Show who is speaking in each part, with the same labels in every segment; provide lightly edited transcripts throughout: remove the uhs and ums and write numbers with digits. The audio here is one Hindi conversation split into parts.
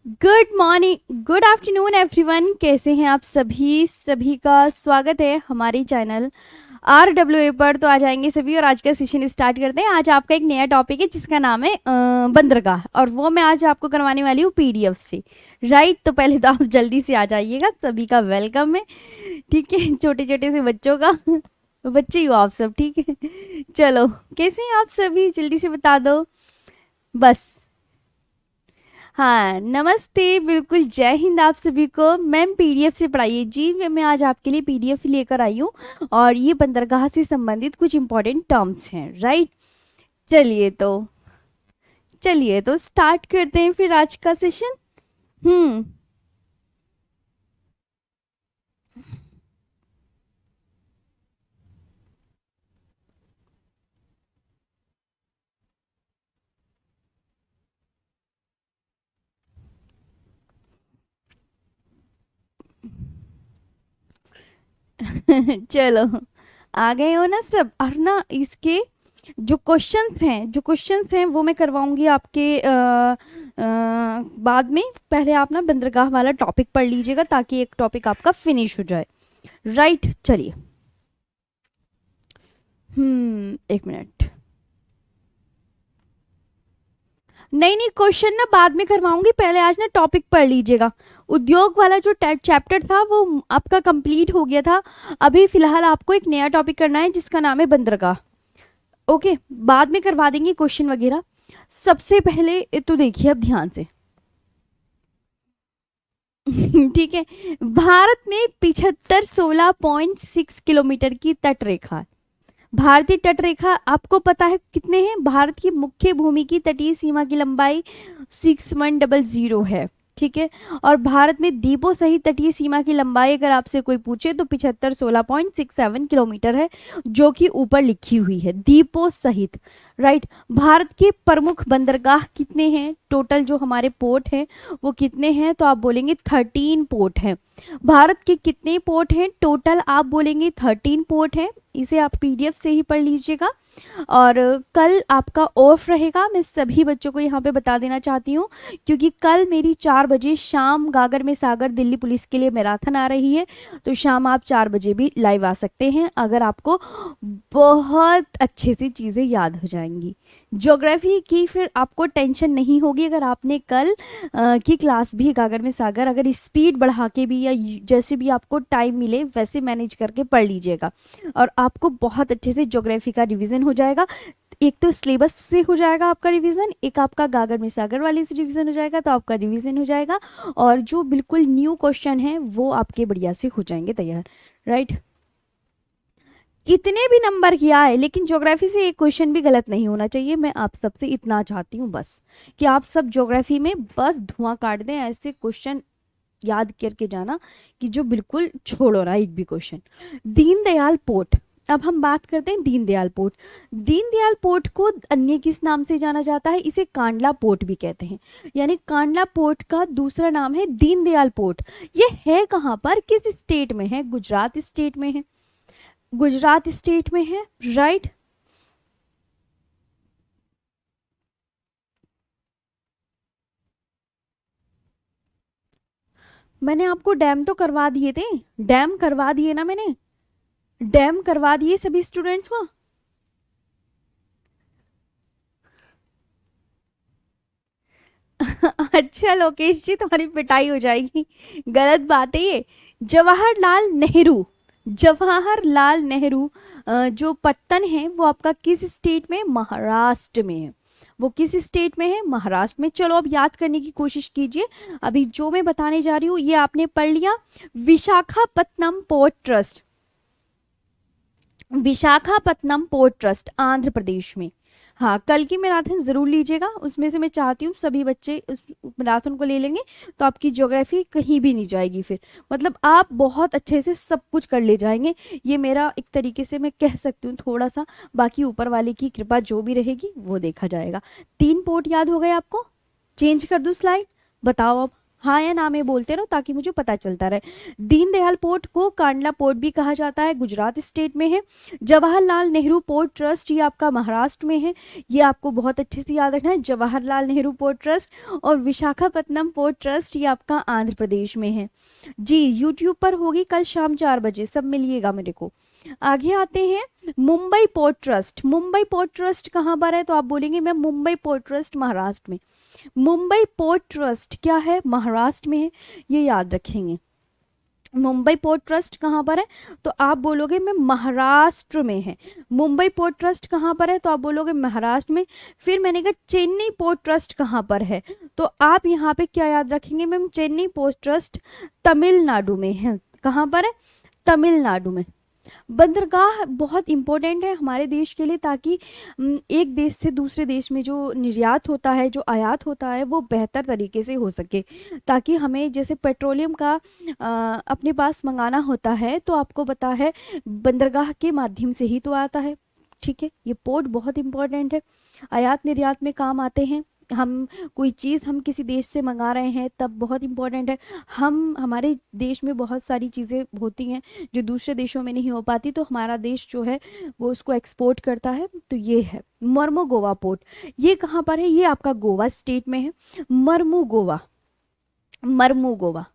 Speaker 1: Good morning, good afternoon everyone. कैसे हैं आप सभी? सभी का स्वागत है हमारे चैनल RWA पर। तो आ जाएंगे सभी और आज का सेशन स्टार्ट करते हैं। आज आपका एक नया टॉपिक है जिसका नाम है बंदरगाह, और वो मैं आज आपको करवाने वाली हूँ PDF से। राइट, तो पहले तो आप जल्दी से आ जाइएगा, सभी का वेलकम है। ठीक है, छोटे छोटे से बच्चों का बच्चे ही हो आप सब, ठीक है। चलो, कैसे हैं आप सभी? जल्दी से बता दो बस। हाँ, नमस्ते, बिल्कुल जय हिंद आप सभी को। मैम PDF से पढ़ाइए जी। मैं आज आपके लिए PDF ही लेकर आई हूँ, और ये बंदरगाह से संबंधित कुछ इंपॉर्टेंट टर्म्स हैं। राइट, चलिए तो स्टार्ट करते हैं फिर आज का सेशन। हम्म। चलो, आ गए हो ना सब? और ना इसके जो क्वेश्चंस हैं वो मैं करवाऊंगी आपके बाद में। पहले आप ना बंदरगाह वाला टॉपिक पढ़ लीजिएगा ताकि एक टॉपिक आपका फिनिश हो जाए। राइट, चलिए। एक मिनट। नहीं नहीं, क्वेश्चन ना बाद में करवाऊंगी, पहले आज ना टॉपिक पढ़ लीजिएगा। उद्योग वाला जो चैप्टर था वो आपका कंप्लीट हो गया था। अभी फिलहाल आपको एक नया टॉपिक करना है जिसका नाम है बंदरगाह। ओके, बाद में करवा देंगे क्वेश्चन वगैरह। सबसे पहले तो देखिए अब ध्यान से। ठीक है, भारत में 75 16.6 किलोमीटर की तट रेखा है। भारतीय तट रेखा आपको पता है कितने हैं? भारत की मुख्य भूमि की तटीय सीमा की लंबाई 6100 है। ठीक है, और भारत में द्वीपों सहित तटीय सीमा की लंबाई अगर आपसे कोई पूछे तो 75 16.67 किलोमीटर है, जो कि ऊपर लिखी हुई है, द्वीपों सहित। राइट, भारत के प्रमुख बंदरगाह कितने हैं? टोटल जो हमारे पोर्ट हैं वो कितने हैं? तो आप बोलेंगे 13 पोर्ट हैं। भारत के कितने पोर्ट हैं टोटल? आप बोलेंगे 13 पोर्ट हैं। इसे आप PDF से ही पढ़ लीजिएगा। और कल आपका ऑफ रहेगा, मैं सभी बच्चों को यहाँ पे बता देना चाहती हूँ, क्योंकि कल मेरी 4 बजे शाम गागर में सागर दिल्ली पुलिस के लिए मैराथन आ रही है। तो शाम आप 4 बजे भी लाइव आ सकते हैं, अगर आपको बहुत अच्छे से चीज़ें याद हो जाएंगी। ज्योग्राफी की फिर आपको टेंशन नहीं होगी अगर आपने कल की क्लास भी गागर में सागर अगर स्पीड बढ़ा के भी या जैसे भी आपको टाइम मिले वैसे मैनेज करके पढ़ लीजिएगा, और आपको बहुत अच्छे से ज्योग्राफी का रिवीजन हो जाएगा। एक तो सिलेबस से हो जाएगा आपका रिवीजन, एक आपका गागर में सागर वाले से रिवीजन हो जाएगा, तो आपका रिवीजन हो जाएगा, और जो बिल्कुल न्यू क्वेश्चन है वो आपके बढ़िया से हो जाएंगे तैयार। राइट, कितने भी नंबर किया है लेकिन ज्योग्राफी से एक क्वेश्चन भी गलत नहीं होना चाहिए। मैं आप सबसे इतना चाहती हूँ बस, कि आप सब ज्योग्राफी में बस धुआं काट दें, ऐसे क्वेश्चन याद करके जाना कि जो बिल्कुल छोड़ो ना एक भी क्वेश्चन। दीनदयाल पोर्ट, अब हम बात करते हैं दीनदयाल पोर्ट। दीनदयाल पोर्ट को अन्य किस नाम से जाना जाता है? इसे कांडला पोर्ट भी कहते हैं, यानी कांडला पोर्ट का दूसरा नाम है दीनदयाल पोर्ट। ये है कहाँ पर, किस स्टेट में है? गुजरात स्टेट में है, गुजरात स्टेट में है। राइट, मैंने आपको डैम तो करवा दिए थे, डैम करवा दिए ना मैंने, डैम करवा दिए सभी स्टूडेंट्स को। अच्छा लोकेश जी, तुम्हारी पिटाई हो जाएगी, गलत बात है ये। जवाहरलाल नेहरू, जवाहरलाल नेहरू जो पट्टन है वो आपका किस स्टेट में? महाराष्ट्र में है। वो किस स्टेट में है? महाराष्ट्र में। चलो अब याद करने की कोशिश कीजिए। अभी जो मैं बताने जा रही हूँ ये आपने पढ़ लिया। Visakhapatnam port trust, Visakhapatnam port trust Andhra Pradesh में। हाँ, कल की मैराथन जरूर लीजिएगा, उसमें से मैं चाहती हूँ सभी बच्चे उस मैराथन को ले लेंगे तो आपकी ज्योग्राफी कहीं भी नहीं जाएगी फिर, मतलब आप बहुत अच्छे से सब कुछ कर ले जाएंगे। ये मेरा एक तरीके से मैं कह सकती हूँ थोड़ा सा, बाकी ऊपर वाले की कृपा जो भी रहेगी वो देखा जाएगा। 3 पोर्ट याद हो गए आपको? चेंज कर दूँ स्लाइड? बताओ अब। हाँ या ना में बोलते रहो ताकि मुझे पता चलता रहे। दीनदयाल पोर्ट को कांडला पोर्ट भी कहा जाता है, गुजरात स्टेट में है। जवाहरलाल नेहरू पोर्ट ट्रस्ट, ये आपका महाराष्ट्र में है, ये आपको बहुत अच्छे से याद रखना है, जवाहरलाल नेहरू पोर्ट ट्रस्ट। और विशाखापत्तनम पोर्ट ट्रस्ट, ये आपका आंध्र प्रदेश में है जी। यूट्यूब पर होगी कल शाम 4 बजे, सब मिलिएगा मेरे को। आगे आते हैं, Mumbai port trust. Mumbai port trust कहाँ पर है? तो आप बोलेंगे मैं मुंबई पोर्ट ट्रस्ट महाराष्ट्र में। मुंबई पोर्ट ट्रस्ट क्या है? महाराष्ट्र में है, ये याद रखेंगे। मुंबई पोर्ट ट्रस्ट कहाँ पर है? तो आप बोलोगे मैं महाराष्ट्र में है। मुंबई पोर्ट ट्रस्ट कहाँ पर है? तो आप बोलोगे महाराष्ट्र में। फिर मैंने कहा चेन्नई पोर्ट ट्रस्ट कहाँ पर है? तो आप यहाँ पे क्या याद रखेंगे ma'am? Chennai port trust Tamil Nadu में है। कहाँ पर है? तमिलनाडु में। बंदरगाह बहुत इंपॉर्टेंट है हमारे देश के लिए, ताकि एक देश से दूसरे देश में जो निर्यात होता है, जो आयात होता है, वो बेहतर तरीके से हो सके। ताकि हमें जैसे पेट्रोलियम का अपने पास मंगाना होता है, तो आपको पता है बंदरगाह के माध्यम से ही तो आता है। ठीक है, ये पोर्ट बहुत इंपॉर्टेंट है, आयात निर्यात में काम आते हैं। हम कोई चीज़ हम किसी देश से मंगा रहे हैं तब बहुत इंपॉर्टेंट है। हमारे देश में बहुत सारी चीज़ें होती हैं जो दूसरे देशों में नहीं हो पाती, तो हमारा देश जो है वो उसको एक्सपोर्ट करता है। तो ये है मर्मोगोवा पोर्ट। ये कहाँ पर है? ये आपका गोवा स्टेट में है। मर्मोगोवा, मर्मोगोवा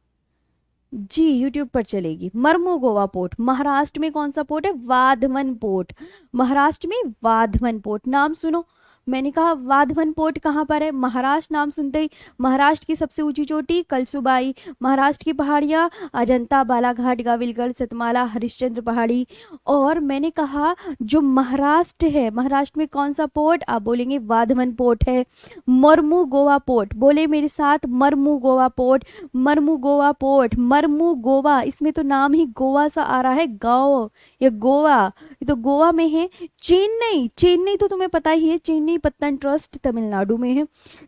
Speaker 1: जी, यूट्यूब पर चलेगी। मर्मोगोवा पोर्ट महाराष्ट्र में कौन सा पोर्ट है? वाधवन पोर्ट। महाराष्ट्र में वाधवन पोर्ट, नाम सुनो। मैंने कहा वाधवन पोर्ट कहाँ पर है? महाराष्ट्र, नाम सुनते ही महाराष्ट्र की सबसे ऊंची चोटी कलसुबाई, महाराष्ट्र की पहाड़ियाँ अजंता, बालाघाट, गाविलगढ़, सतमाला, हरिश्चंद्र पहाड़ी। और मैंने कहा जो महाराष्ट्र है, महाराष्ट्र में कौन सा पोर्ट? आप बोलेंगे वाधवन पोर्ट है। मर्मोगोवा पोर्ट, बोले मेरे साथ, मर्मोगोवा पोर्ट, मर्मोगोवा पोर्ट, मर्मोगोवा। इसमें तो नाम ही गोवा सा आ रहा है, गाँव या गोवा, ये तो गोवा में है। चेन्नई, चेन्नई तो तुम्हें पता ही है, चेन्नई पत्तन ट्रस्ट तमिलनाडु में है।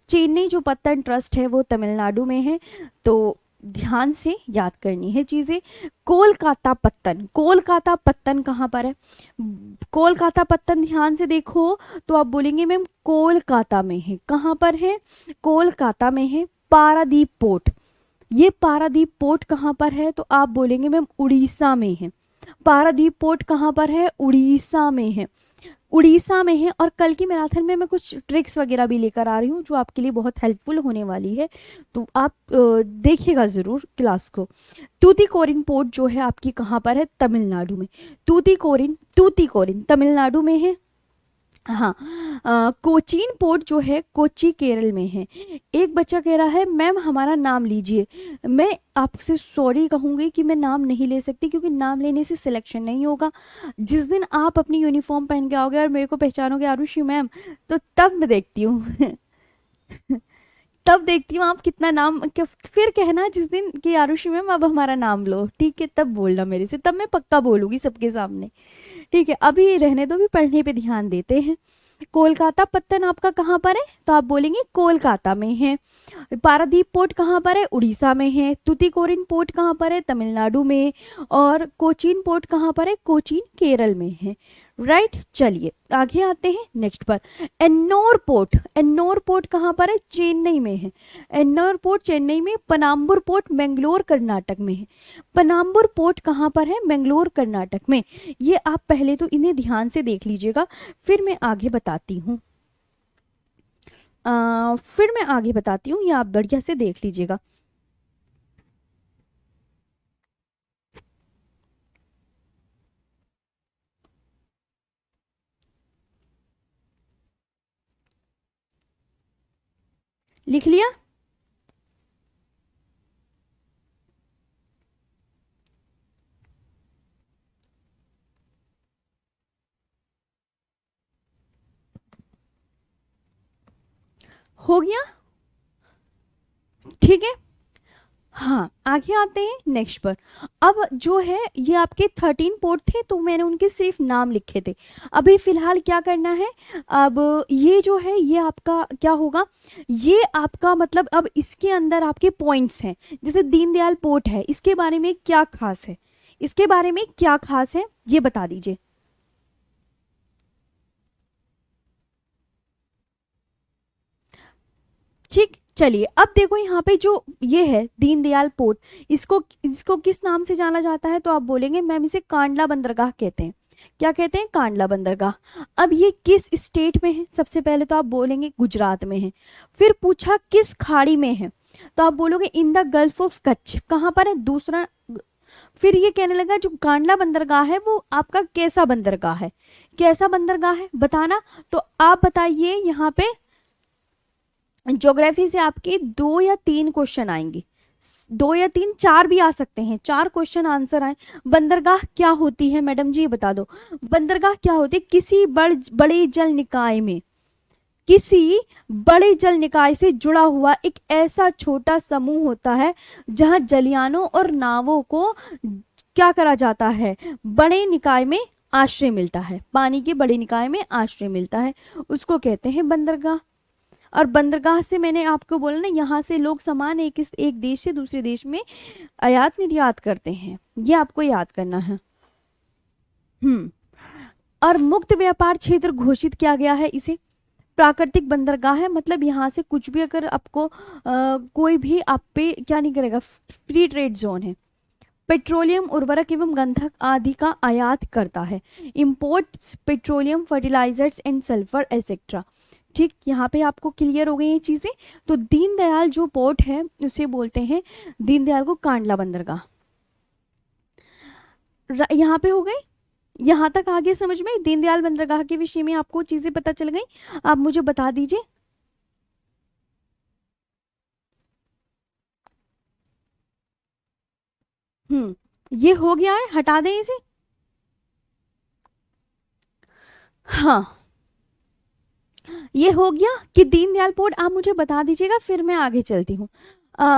Speaker 1: चेन्नई जो पत्तन ट्रस्ट है वो तमिलनाडु में है। तो ध्यान से याद करनी है चीजें। कोलकाता पत्तन, कोलकाता पत्तन कहाँ पर है? कोलकाता पत्तन ध्यान से देखो तो आप बोलेंगे मैम कोलकाता में है। कहाँ पर है? कोलकाता में है। पारादीप पोर्ट, ये पारादीप पोर्ट कहाँ पर है? तो आप बोलेंगे मैम उड़ीसा में है। पारादीप पोर्ट कहाँ पर है? उड़ीसा में है, उड़ीसा में है। और कल की मैराथन में मैं कुछ ट्रिक्स वगैरह भी लेकर आ रही हूँ जो आपके लिए बहुत हेल्पफुल होने वाली है, तो आप देखिएगा ज़रूर क्लास को। तूतीकोरिन पोर्ट जो है आपकी कहाँ पर है? तमिलनाडु में। तूतीकोरिन, तूतीकोरिन तमिलनाडु में है। हाँ, कोचीन पोर्ट जो है कोच्चि केरल में है। एक बच्चा कह रहा है मैम हमारा नाम लीजिए। मैं आपसे सॉरी कहूँगी कि मैं नाम नहीं ले सकती, क्योंकि नाम लेने से सिलेक्शन नहीं होगा। जिस दिन आप अपनी यूनिफॉर्म पहन के आओगे और मेरे को पहचानोगे आरुषि मैम, तो तब मैं देखती हूँ तब देखती हूँ आप कितना नाम फिर कहना जिस दिन कि आरुषि मैम अब हमारा नाम लो, ठीक है? तब बोलना मेरे से, तब मैं पक्का बोलूँगी सबके सामने, ठीक है? अभी रहने दो, भी पढ़ने पे ध्यान देते हैं। कोलकाता पत्तन आपका कहाँ पर है? तो आप बोलेंगे कोलकाता में है। पारादीप पोर्ट कहाँ पर है? उड़ीसा में है। तूतीकोरिन पोर्ट कहाँ पर है? तमिलनाडु में। और कोचीन पोर्ट कहाँ पर है? कोचीन केरल में है। राइट, चलिए आगे आते हैं नेक्स्ट पर। एन्नोर पोर्ट, एन्नोर पोर्ट कहाँ पर है? चेन्नई में है। एन्नोर पोर्ट चेन्नई में। पनाम्बुर पोर्ट मैंगलोर कर्नाटक में है। पनाम्बुर पोर्ट कहाँ पर है? मैंगलोर कर्नाटक में। ये आप पहले तो इन्हें ध्यान से देख लीजिएगा, फिर मैं आगे बताती हूँ। ये आप बढ़िया से देख लीजिएगा। लिख लिया? हो गया? ठीक है, हाँ आगे आते हैं नेक्स्ट पर। अब जो है ये आपके 13 पोर्ट थे, तो मैंने उनके सिर्फ नाम लिखे थे। अभी फिलहाल क्या करना है, अब ये जो है ये आपका क्या होगा, ये आपका मतलब अब इसके अंदर आपके पॉइंट्स हैं। जैसे दीनदयाल पोर्ट है, इसके बारे में क्या खास है, इसके बारे में क्या खास है ये बता दीजिए। ठीक, चलिए अब देखो यहाँ पे जो ये है दीनदयाल पोर्ट, इसको इसको किस नाम से जाना जाता है, तो आप बोलेंगे मैम इसे कांडला बंदरगाह कहते हैं। क्या कहते हैं? कांडला बंदरगाह। अब ये किस स्टेट में है? सबसे पहले तो आप बोलेंगे गुजरात में है। फिर पूछा किस खाड़ी में है, तो आप बोलोगे in the gulf of Kutch. कहाँ पर है? दूसरा। फिर ये कहने लगा जो कांडला बंदरगाह है वो आपका कैसा बंदरगाह है, कैसा बंदरगाह है बताना। तो आप बताइए, यहाँ पे ज्योग्राफी से आपके 2 या 3 क्वेश्चन आएंगे, 2 या 3, 4 भी आ सकते हैं, 4 क्वेश्चन आंसर आए। बंदरगाह क्या होती है मैडम जी, बता दो। बंदरगाह क्या होती है? किसी बड़े जल निकाय में, किसी बड़े जल निकाय से जुड़ा हुआ एक ऐसा छोटा समूह होता है जहां जलयानों और नावों को क्या करा जाता है? बड़े निकाय में आश्रय मिलता है, पानी के बड़े निकाय में आश्रय मिलता है, उसको कहते हैं बंदरगाह। और बंदरगाह से मैंने आपको बोला ना, यहाँ से लोग सामान एक देश से दूसरे देश में आयात निर्यात करते हैं, ये आपको याद करना है। और मुक्त व्यापार क्षेत्र घोषित किया गया है इसे। प्राकृतिक बंदरगाह है, मतलब यहाँ से कुछ भी अगर आपको कोई भी आप पे क्या नहीं करेगा, फ्री ट्रेड जोन है। पेट्रोलियम, उर्वरक एवं गंधक आदि का आयात करता है। Imports petroleum, fertilisers and sulphur etcetera. ठीक, यहाँ पे आपको क्लियर हो गई ये चीजें। तो दीनदयाल जो पोर्ट है उसे बोलते हैं दीनदयाल को कांडला बंदरगाह। यहाँ पे हो गई, यहाँ तक आगे समझ में दीनदयाल बंदरगाह के विषय में आपको चीजें पता चल गई। आप मुझे बता दीजिए। ये हो गया है, हटा दें इसे। हाँ, ये हो गया कि दीनदयाल पोर्ट। आप मुझे बता दीजिएगा, फिर मैं आगे चलती हूँ।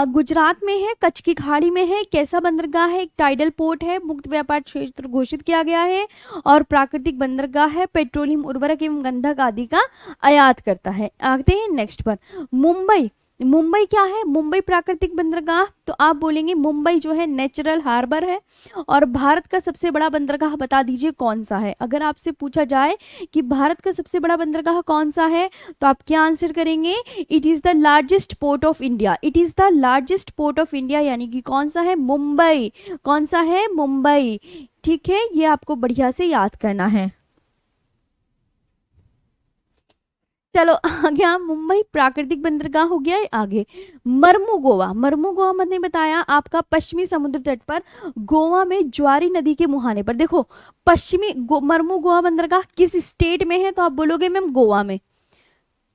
Speaker 1: गुजरात में है, कच्छ की खाड़ी में है, कैसा बंदरगाह है? एक टाइडल पोर्ट है, मुक्त व्यापार क्षेत्र घोषित किया गया है, और प्राकृतिक बंदरगाह है, पेट्रोलियम, उर्वरक एवं गंधक आदि का आयात करता है। आते हैं नेक्स्ट पर। मुंबई, मुंबई क्या है? मुंबई प्राकृतिक बंदरगाह। तो आप बोलेंगे मुंबई जो है नेचुरल हार्बर है। और भारत का सबसे बड़ा बंदरगाह बता दीजिए कौन सा है। अगर आपसे पूछा जाए कि भारत का सबसे बड़ा बंदरगाह कौन सा है, तो आप क्या आंसर करेंगे? It is the largest port of India. It is the largest port of India, यानी कि कौन सा है? मुंबई। कौन सा है? मुंबई। ठीक है, ये आपको बढ़िया से याद करना है। चलो आगे, आप मुंबई प्राकृतिक बंदरगाह हो गया है। आगे मरमू गोवा। मरमू गोवा मैंने बताया आपका पश्चिमी समुद्र तट पर, गोवा में ज्वारी नदी के मुहाने पर। देखो मरमू गोवा बंदरगाह किस स्टेट में है, तो आप बोलोगे मैम गोवा में।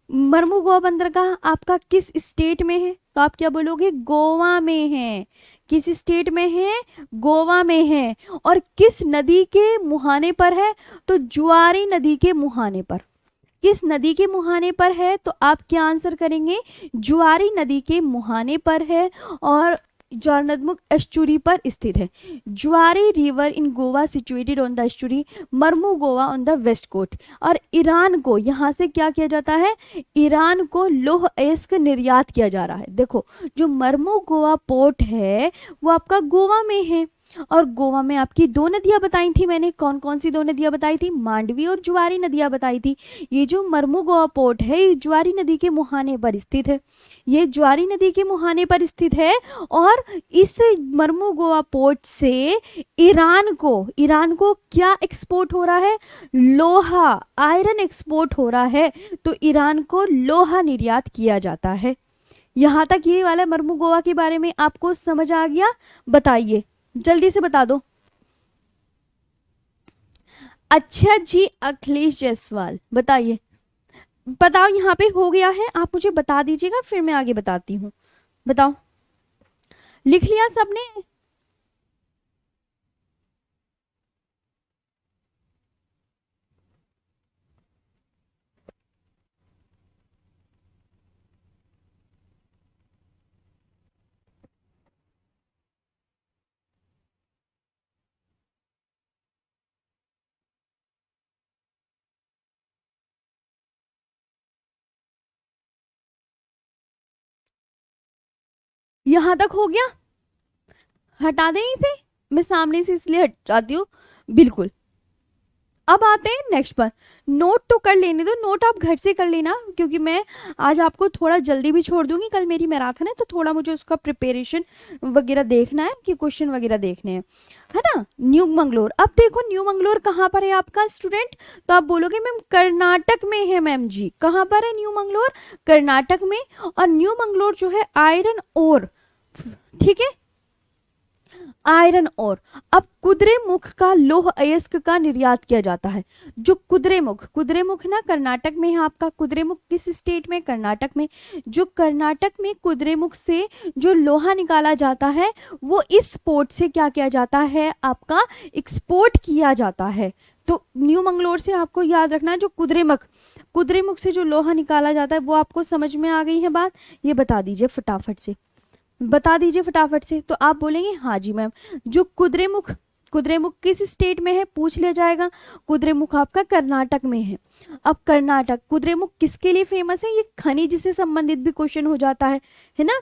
Speaker 1: मरमू गोवा बंदरगाह आपका किस स्टेट में है, तो आप क्या बोलोगे? गोवा में है। किस स्टेट में है? गोवा में है। और किस नदी के मुहाने पर है, तो ज्वारी नदी के मुहाने पर। किस नदी के मुहाने पर है, तो आप क्या आंसर करेंगे? ज्वारी नदी के मुहाने पर है, और जोरनदमुख एस्चुरी पर स्थित है। Zuari river in Goa situated on the estuary, Mormugao on the west coast. और ईरान को यहाँ से क्या किया जाता है? ईरान को लौह अयस्क निर्यात किया जा रहा है। देखो, जो मरमू गोवा पोर्ट है वो आपका गोवा में है। और गोवा में आपकी 2 नदियां बताई थी मैंने, कौन कौन सी 2 नदियां बताई थी? मांडवी और ज्वारी नदियां बताई थी। ये जो मरमू गोवा पोर्ट है ये ज्वारी नदी के मुहाने पर स्थित है। ये ज्वारी नदी के मुहाने पर स्थित है। और इस मरमू गोवा पोर्ट से ईरान को क्या एक्सपोर्ट हो रहा है? लोहा, आयरन एक्सपोर्ट हो रहा है। तो ईरान को लोहा निर्यात किया जाता है। यहाँ तक ये वाला मरमू गोवा के बारे में आपको समझ आ गया? बताइए, जल्दी से बता दो। अच्छा जी, अखिलेश जायसवाल बताइए। बताओ, यहाँ पे हो गया है, आप मुझे बता दीजिएगा, फिर मैं आगे बताती हूँ। बताओ, लिख लिया सबने? यहाँ तक हो गया? हटा दें इसे, मैं सामने से इसलिए हटाती हूँ। बिल्कुल। अब आते हैं नेक्स्ट पर। नोट तो कर लेने दो, नोट आप घर से कर लेना, क्योंकि मैं आज आपको थोड़ा जल्दी भी छोड़ दूंगी, कल मेरी मैराथन है तो थोड़ा मुझे उसका प्रिपरेशन वगैरह देखना है कि क्वेश्चन वगैरह देखने हैं, है ना। न्यू मंगलोर, अब देखो न्यू मंगलोर कहाँ पर है आपका स्टूडेंट, तो आप बोलोगे मैम कर्नाटक में है मैम जी। कहाँ पर है न्यू मंगलोर? कर्नाटक में। और न्यू मंगलोर जो है आयरन ओर, ठीक है, आयरन ओर। अब कुद्रेमुख का लौह अयस्क का निर्यात किया जाता है। जो कुद्रेमुख, कुद्रेमुख ना कर्नाटक में है आपका। कुद्रेमुख किस स्टेट में? कर्नाटक में। जो कर्नाटक में कुद्रेमुख से जो लोहा निकाला जाता है वो इस पोर्ट से क्या किया जाता है आपका? एक्सपोर्ट किया जाता है। तो न्यू मंगलोर से आपको याद रखना है जो कुद्रेमुख, कुद्रेमुख से जो लोहा निकाला जाता है वो आपको समझ में आ गई है बात? ये बता दीजिए फटाफट से, बता दीजिए फटाफट से। तो आप बोलेंगे हाँ जी मैम। जो कुद्रेमुख, कुद्रेमुख किस स्टेट में है पूछ लिया जाएगा। कुद्रेमुख आपका कर्नाटक में है। अब कर्नाटक, कुद्रेमुख किसके लिए फेमस है? ये खनिज से संबंधित भी क्वेश्चन हो जाता है ना,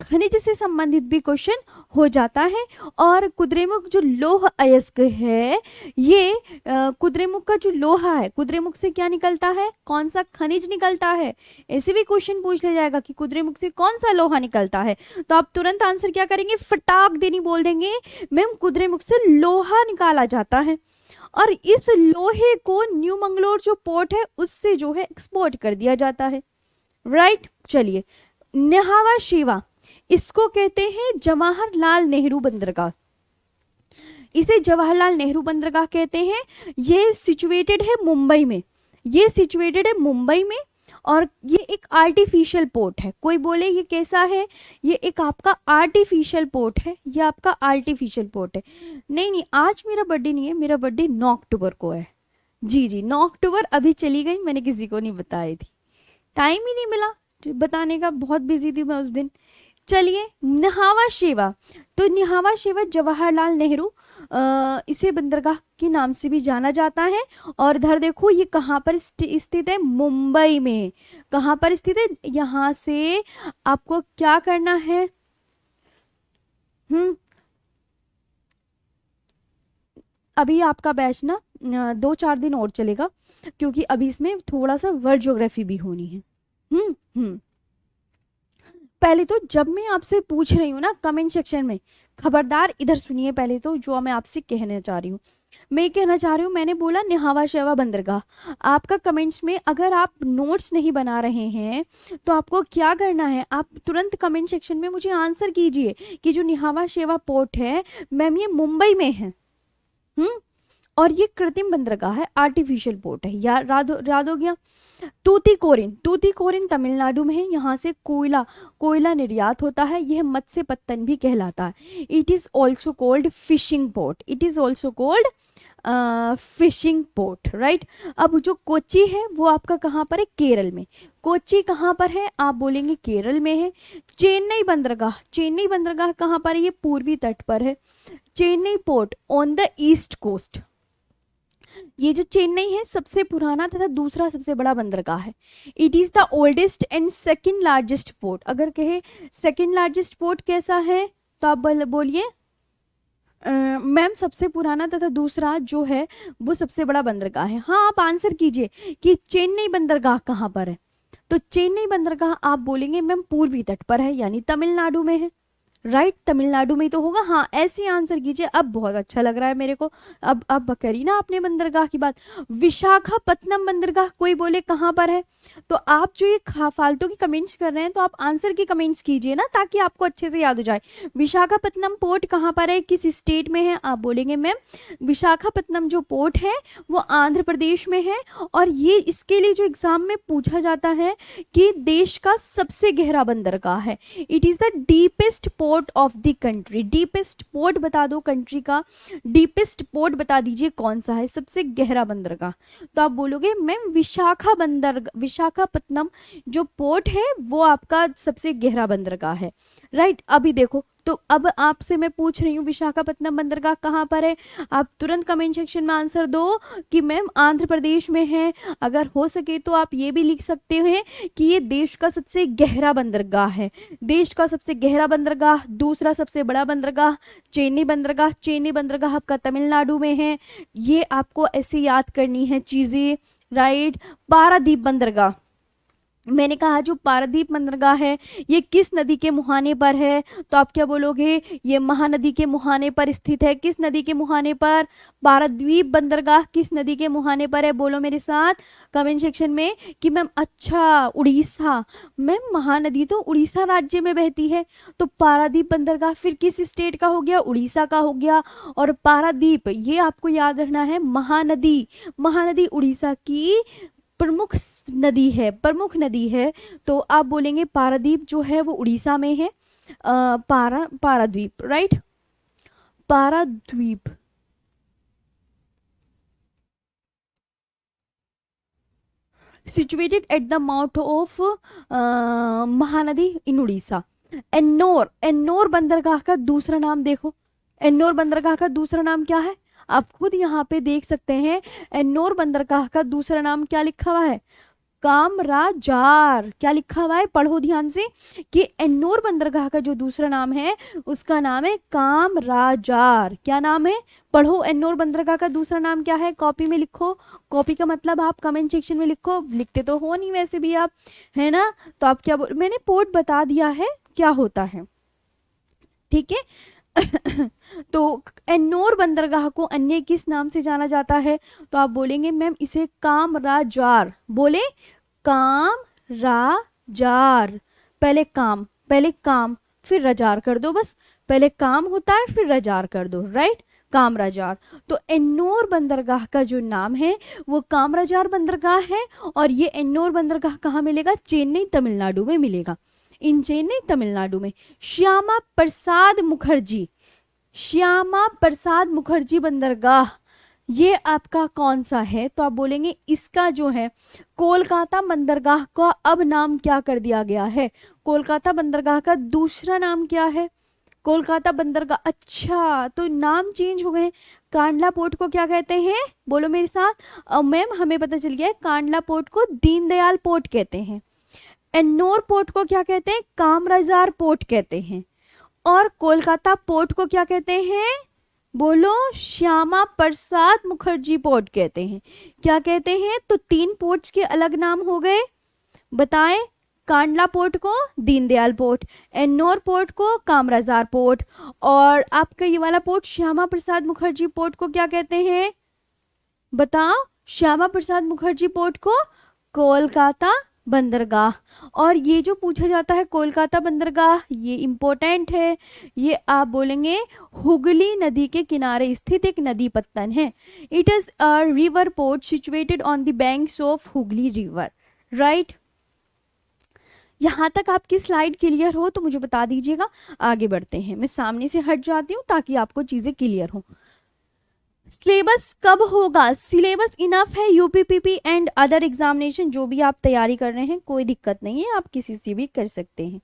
Speaker 1: खनिज से संबंधित भी क्वेश्चन हो जाता है। और कुद्रेमुख जो लौह अयस्क है, ये कुद्रेमुख का जो लोहा है, कुद्रेमुख से क्या निकलता है? कौन सा खनिज निकलता है? ऐसे भी क्वेश्चन पूछ लिया जाएगा कि कुद्रेमुख से कौन सा लोहा निकलता है। तो आप तुरंत आंसर क्या करेंगे? फटाक देनी बोल देंगे मैम कुद्रेमुख से लोहा निकाला जाता है और इस लोहे को न्यू मंगलोर जो पोर्ट है उससे जो है एक्सपोर्ट कर दिया जाता है, राइट। चलिए, न्हावा शेवा, इसको कहते हैं जवाहरलाल नेहरू बंदरगाह। इसे जवाहरलाल नेहरू बंदरगाह कहते हैं। ये सिचुएटेड है मुंबई में, ये सिचुएटेड है मुंबई में। और ये एक आर्टिफिशियल पोर्ट है। कोई बोले ये कैसा है? ये एक आपका आर्टिफिशियल पोर्ट है, ये आपका आर्टिफिशियल पोर्ट है। नहीं नहीं, आज मेरा बर्थडे नहीं है, मेरा बर्थडे 9 अक्टूबर को है। जी जी, 9 अक्टूबर अभी चली गई, मैंने किसी को नहीं बताई थी, टाइम ही नहीं मिला बताने का, बहुत बिजी थी मैं उस दिन। चलिए, न्हावा शेवा, तो न्हावा शेवा जवाहरलाल नेहरू इसे बंदरगाह के नाम से भी जाना जाता है। और इधर देखो ये कहाँ पर स्थित है? मुंबई में। कहाँ पर स्थित है? यहाँ से आपको क्या करना है? अभी आपका बैच ना 2-4 दिन और चलेगा, क्योंकि अभी इसमें थोड़ा सा वर्ल्ड ज्योग्राफी भी होनी है। पहले तो जब मैं आपसे पूछ रही हूँ ना कमेंट सेक्शन में, खबरदार इधर सुनिए। पहले तो जो मैं आपसे कहना चाह रही हूँ, मैं कहना चाह रही हूँ, मैंने बोला न्हावा शेवा बंदरगाह। आपका कमेंट्स में अगर आप नोट्स नहीं बना रहे हैं तो आपको क्या करना है? आप तुरंत कमेंट सेक्शन में मुझे आंसर कीजिए कि जो न्हावा शेवा पोर्ट है मैम ये मुंबई में है। और ये कृत्रिम बंदरगाह है, आर्टिफिशियल पोर्ट है। याद हो गया। तूतीकोरिन, तूतीकोरिन तमिलनाडु में है। यहाँ से कोयला निर्यात होता है। यह मत्स्य पत्तन भी कहलाता है। It is also cold fishing port, it is also cold fishing port, right. अब जो कोच्चि है वो आपका कहाँ पर है? केरल में। कोच्चि कहाँ पर है? आप बोलेंगे केरल में है। चेन्नई बंदरगाह, चेन्नई बंदरगाह कहाँ पर है? ये पूर्वी तट पर है। Chennai port on the east coast. ये जो चेन्नई है सबसे पुराना तथा दूसरा सबसे बड़ा बंदरगाह है। It is the oldest and second largest port. अगर कहे सेकंड लार्जेस्ट पोर्ट कैसा है तो आप बोलिए मैम सबसे पुराना तथा दूसरा जो है वो सबसे बड़ा बंदरगाह है। हाँ, आप आंसर कीजिए कि चेन्नई बंदरगाह कहाँ पर है। तो चेन्नई बंदरगाह आप बोलेंगे मैम पूर्वी तट पर है, यानी तमिलनाडु में है, राइट। तमिलनाडु में ही तो होगा। हाँ, ऐसे आंसर कीजिए। अब बहुत अच्छा लग रहा है मेरे को। अब करी ना आपने बंदरगाह की बात। विशाखापत्तनम बंदरगाह कोई बोले कहाँ पर है? तो आप जो ये फालतू की कमेंट्स कर रहे हैं तो आप आंसर की कमेंट्स कीजिए ना, ताकि आपको अच्छे से याद हो जाए। विशाखापत्तनम पोर्ट कहाँ पर है, किस स्टेट में है? आप बोलेंगे मैम विशाखापत्तनम जो पोर्ट है वो आंध्र प्रदेश में है। और ये इसके लिए जो एग्जाम में पूछा जाता है कि देश का सबसे गहरा बंदरगाह है। It is the deepest port of the country. Deepest port बता दो, कंट्री का डीपेस्ट पोर्ट बता दीजिए कौन सा है सबसे गहरा बंदरगाह। तो आप बोलोगे मैम विशाखापत्तनम जो पोर्ट है वो आपका सबसे गहरा बंदरगाह है, राइट। अभी देखो तो अब आपसे मैं पूछ रही हूँ विशाखापत्तनम बंदरगाह कहाँ पर है, आप तुरंत कमेंट सेक्शन में आंसर दो कि मैम आंध्र प्रदेश में है। अगर हो सके तो आप ये भी लिख सकते हैं कि ये देश का सबसे गहरा बंदरगाह है। देश का सबसे गहरा बंदरगाह, दूसरा सबसे बड़ा बंदरगाह चेन्नई बंदरगाह। चेन्नई बंदरगाह आपका तमिलनाडु में है। ये आपको ऐसे याद करनी है चीजें, राइट। पारादीप बंदरगाह, मैंने कहा जो पारादीप बंदरगाह है ये किस नदी के मुहाने पर है, तो आप क्या बोलोगे, ये महानदी के मुहाने पर स्थित है। किस नदी के मुहाने पर, पारादीप बंदरगाह किस नदी के मुहाने पर है, बोलो मेरे साथ कमेंट सेक्शन में कि मैम अच्छा उड़ीसा। मैम महानदी तो उड़ीसा राज्य में बहती है, तो पारादीप बंदरगाह फिर किस स्टेट का हो गया, उड़ीसा का हो गया। और पारादीप ये आपको याद रखना है, महानदी, महानदी उड़ीसा की प्रमुख नदी है, प्रमुख नदी है। तो आप बोलेंगे पारादीप जो है वो उड़ीसा में है। Paradip, right, Paradip. Situated at the mouth of Mahanadi in Orissa. Ennore, Ennore बंदरगाह का दूसरा नाम देखो, एन्नोर बंदरगाह का दूसरा नाम क्या है, आप खुद यहाँ पे देख सकते हैं। एन्नोर बंदरगाह का दूसरा नाम क्या लिखा हुआ है, कामराजार। क्या लिखा हुआ है, पढ़ो ध्यान से कि एन्नोर बंदरगाह का जो दूसरा नाम है उसका नाम है कामराजार। क्या नाम है, पढ़ो, एन्नोर बंदरगाह का दूसरा नाम क्या है, कॉपी में लिखो। कॉपी का मतलब आप कमेंट सेक्शन में लिखो, लिखते तो हो नहीं वैसे भी आप, है ना। तो आप क्या मैंने पोर्ट बता दिया है क्या होता है, ठीक है। तो एन्नोर बंदरगाह को अन्य किस नाम से जाना जाता है, तो आप बोलेंगे मैम इसे कामराजार। बोले कामराजार, पहले काम, पहले काम फिर रजार कर दो, बस पहले काम होता है फिर रजार कर दो, राइट, कामराजार। तो एन्नोर बंदरगाह का जो नाम है वो कामराजार बंदरगाह है। और ये एन्नोर बंदरगाह कहाँ मिलेगा, चेन्नई तमिलनाडु में मिलेगा, इन चेन्नई तमिलनाडु में। श्यामा प्रसाद मुखर्जी, श्यामा प्रसाद मुखर्जी बंदरगाह ये आपका कौन सा है, तो आप बोलेंगे इसका जो है कोलकाता बंदरगाह का अब नाम क्या कर दिया गया है, कोलकाता बंदरगाह का दूसरा नाम क्या है, कोलकाता बंदरगाह। अच्छा तो नाम चेंज हो गए। कांडला पोर्ट को क्या कहते हैं, बोलो मेरे साथ। मैम हमें पता चल गया है, कांडला पोर्ट को दीनदयाल पोर्ट कहते हैं। एन्नोर पोर्ट को क्या कहते हैं, कामराजार पोर्ट कहते हैं। और कोलकाता पोर्ट को क्या कहते हैं, बोलो, श्यामा प्रसाद मुखर्जी पोर्ट कहते हैं। क्या कहते हैं, तो तीन पोर्ट्स के अलग नाम हो गए, बताएं। कांडला पोर्ट को दीनदयाल पोर्ट, एन्नोर पोर्ट को कामराजार पोर्ट, और आपका ये वाला पोर्ट श्यामा प्रसाद मुखर्जी पोर्ट को क्या कहते हैं, बताओ। श्यामा प्रसाद मुखर्जी पोर्ट को कोलकाता बंदरगाह। और ये जो पूछा जाता है कोलकाता बंदरगाह, ये इंपॉर्टेंट है। ये आप बोलेंगे हुगली नदी के किनारे स्थित एक नदी पत्तन है। It is a river port situated on the banks of Hooghly river, right. यहाँ तक आपकी स्लाइड क्लियर हो तो मुझे बता दीजिएगा, आगे बढ़ते हैं। मैं सामने से हट जाती हूँ ताकि आपको चीजें क्लियर हो। सिलेबस कब होगा, सिलेबस इनफ है यूपीपीपी एंड अदर एग्जामिनेशन, जो भी आप तैयारी कर रहे हैं कोई दिक्कत नहीं है, आप किसी से भी कर सकते हैं।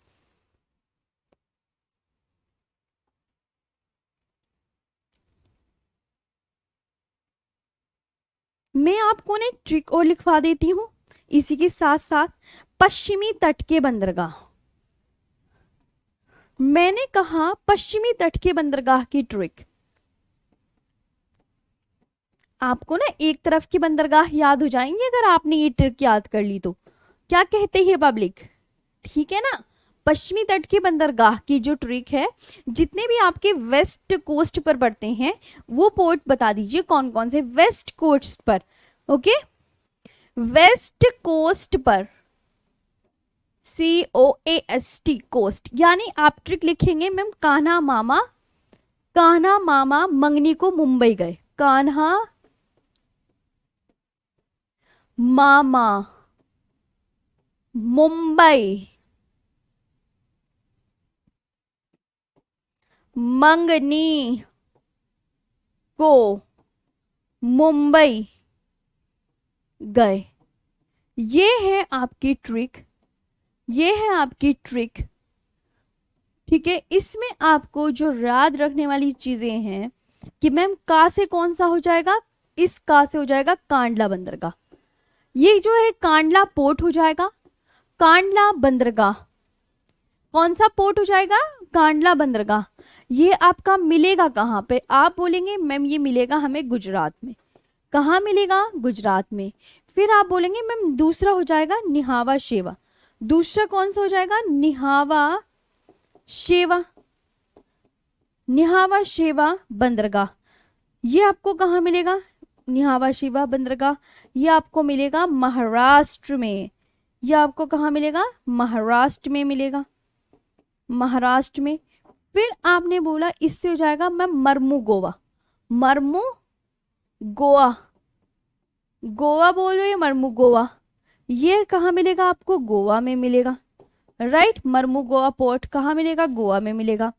Speaker 1: मैं आपको ना एक ट्रिक और लिखवा देती हूँ इसी के साथ साथ। पश्चिमी तट के बंदरगाह, मैंने कहा पश्चिमी तट के बंदरगाह की ट्रिक। आपको ना एक तरफ की बंदरगाह याद हो जाएंगे अगर आपने ये ट्रिक याद कर ली तो। क्या कहते हैं पब्लिक, ठीक है ना। पश्चिमी तट के बंदरगाह की जो ट्रिक है, जितने भी आपके वेस्ट कोस्ट पर पड़ते हैं वो पोर्ट बता दीजिए कौन कौन से वेस्ट कोस्ट पर, ओके। वेस्ट कोस्ट पर, COAST कोस्ट, यानी आप ट्रिक लिखेंगे मैम, कान्हा मामा, कान्हा मामा मंगनी को मुंबई गए, कान्हा मामा मुंबई मंगनी को मुंबई गए। ये है आपकी ट्रिक, ये है आपकी ट्रिक, ठीक है, इसमें आपको जो याद रखने वाली चीजें हैं कि मैम का से कौन सा हो जाएगा, इस का से हो जाएगा कांडला बंदरगाह। ये जो है कांडला पोर्ट हो जाएगा, कांडला बंदरगाह। कौन सा पोर्ट हो जाएगा, कांडला बंदरगाह। ये आपका मिलेगा कहाँ पे, आप बोलेंगे मैम ये मिलेगा हमें गुजरात में। कहाँ मिलेगा, गुजरात में। फिर आप बोलेंगे मैम दूसरा हो जाएगा निहावा शेवा। दूसरा कौन सा हो जाएगा, निहावा शेवा। निहावा शेवा बंदरगाह, ये आपको कहाँ मिलेगा, निहावा शेवा बंदरगाह। ये आपको मिलेगा महाराष्ट्र में। ये आपको कहाँ मिलेगा, महाराष्ट्र में मिलेगा, महाराष्ट्र में। फिर आपने बोला इससे हो जाएगा मैम मरमू गोवा। मरमू गोवा, गोवा बोल दो या मरमू गोवा, ये कहाँ मिलेगा आपको, गोवा में मिलेगा। राइट, मरमू गोवा पोर्ट कहाँ मिलेगा, गोवा में मिलेगा।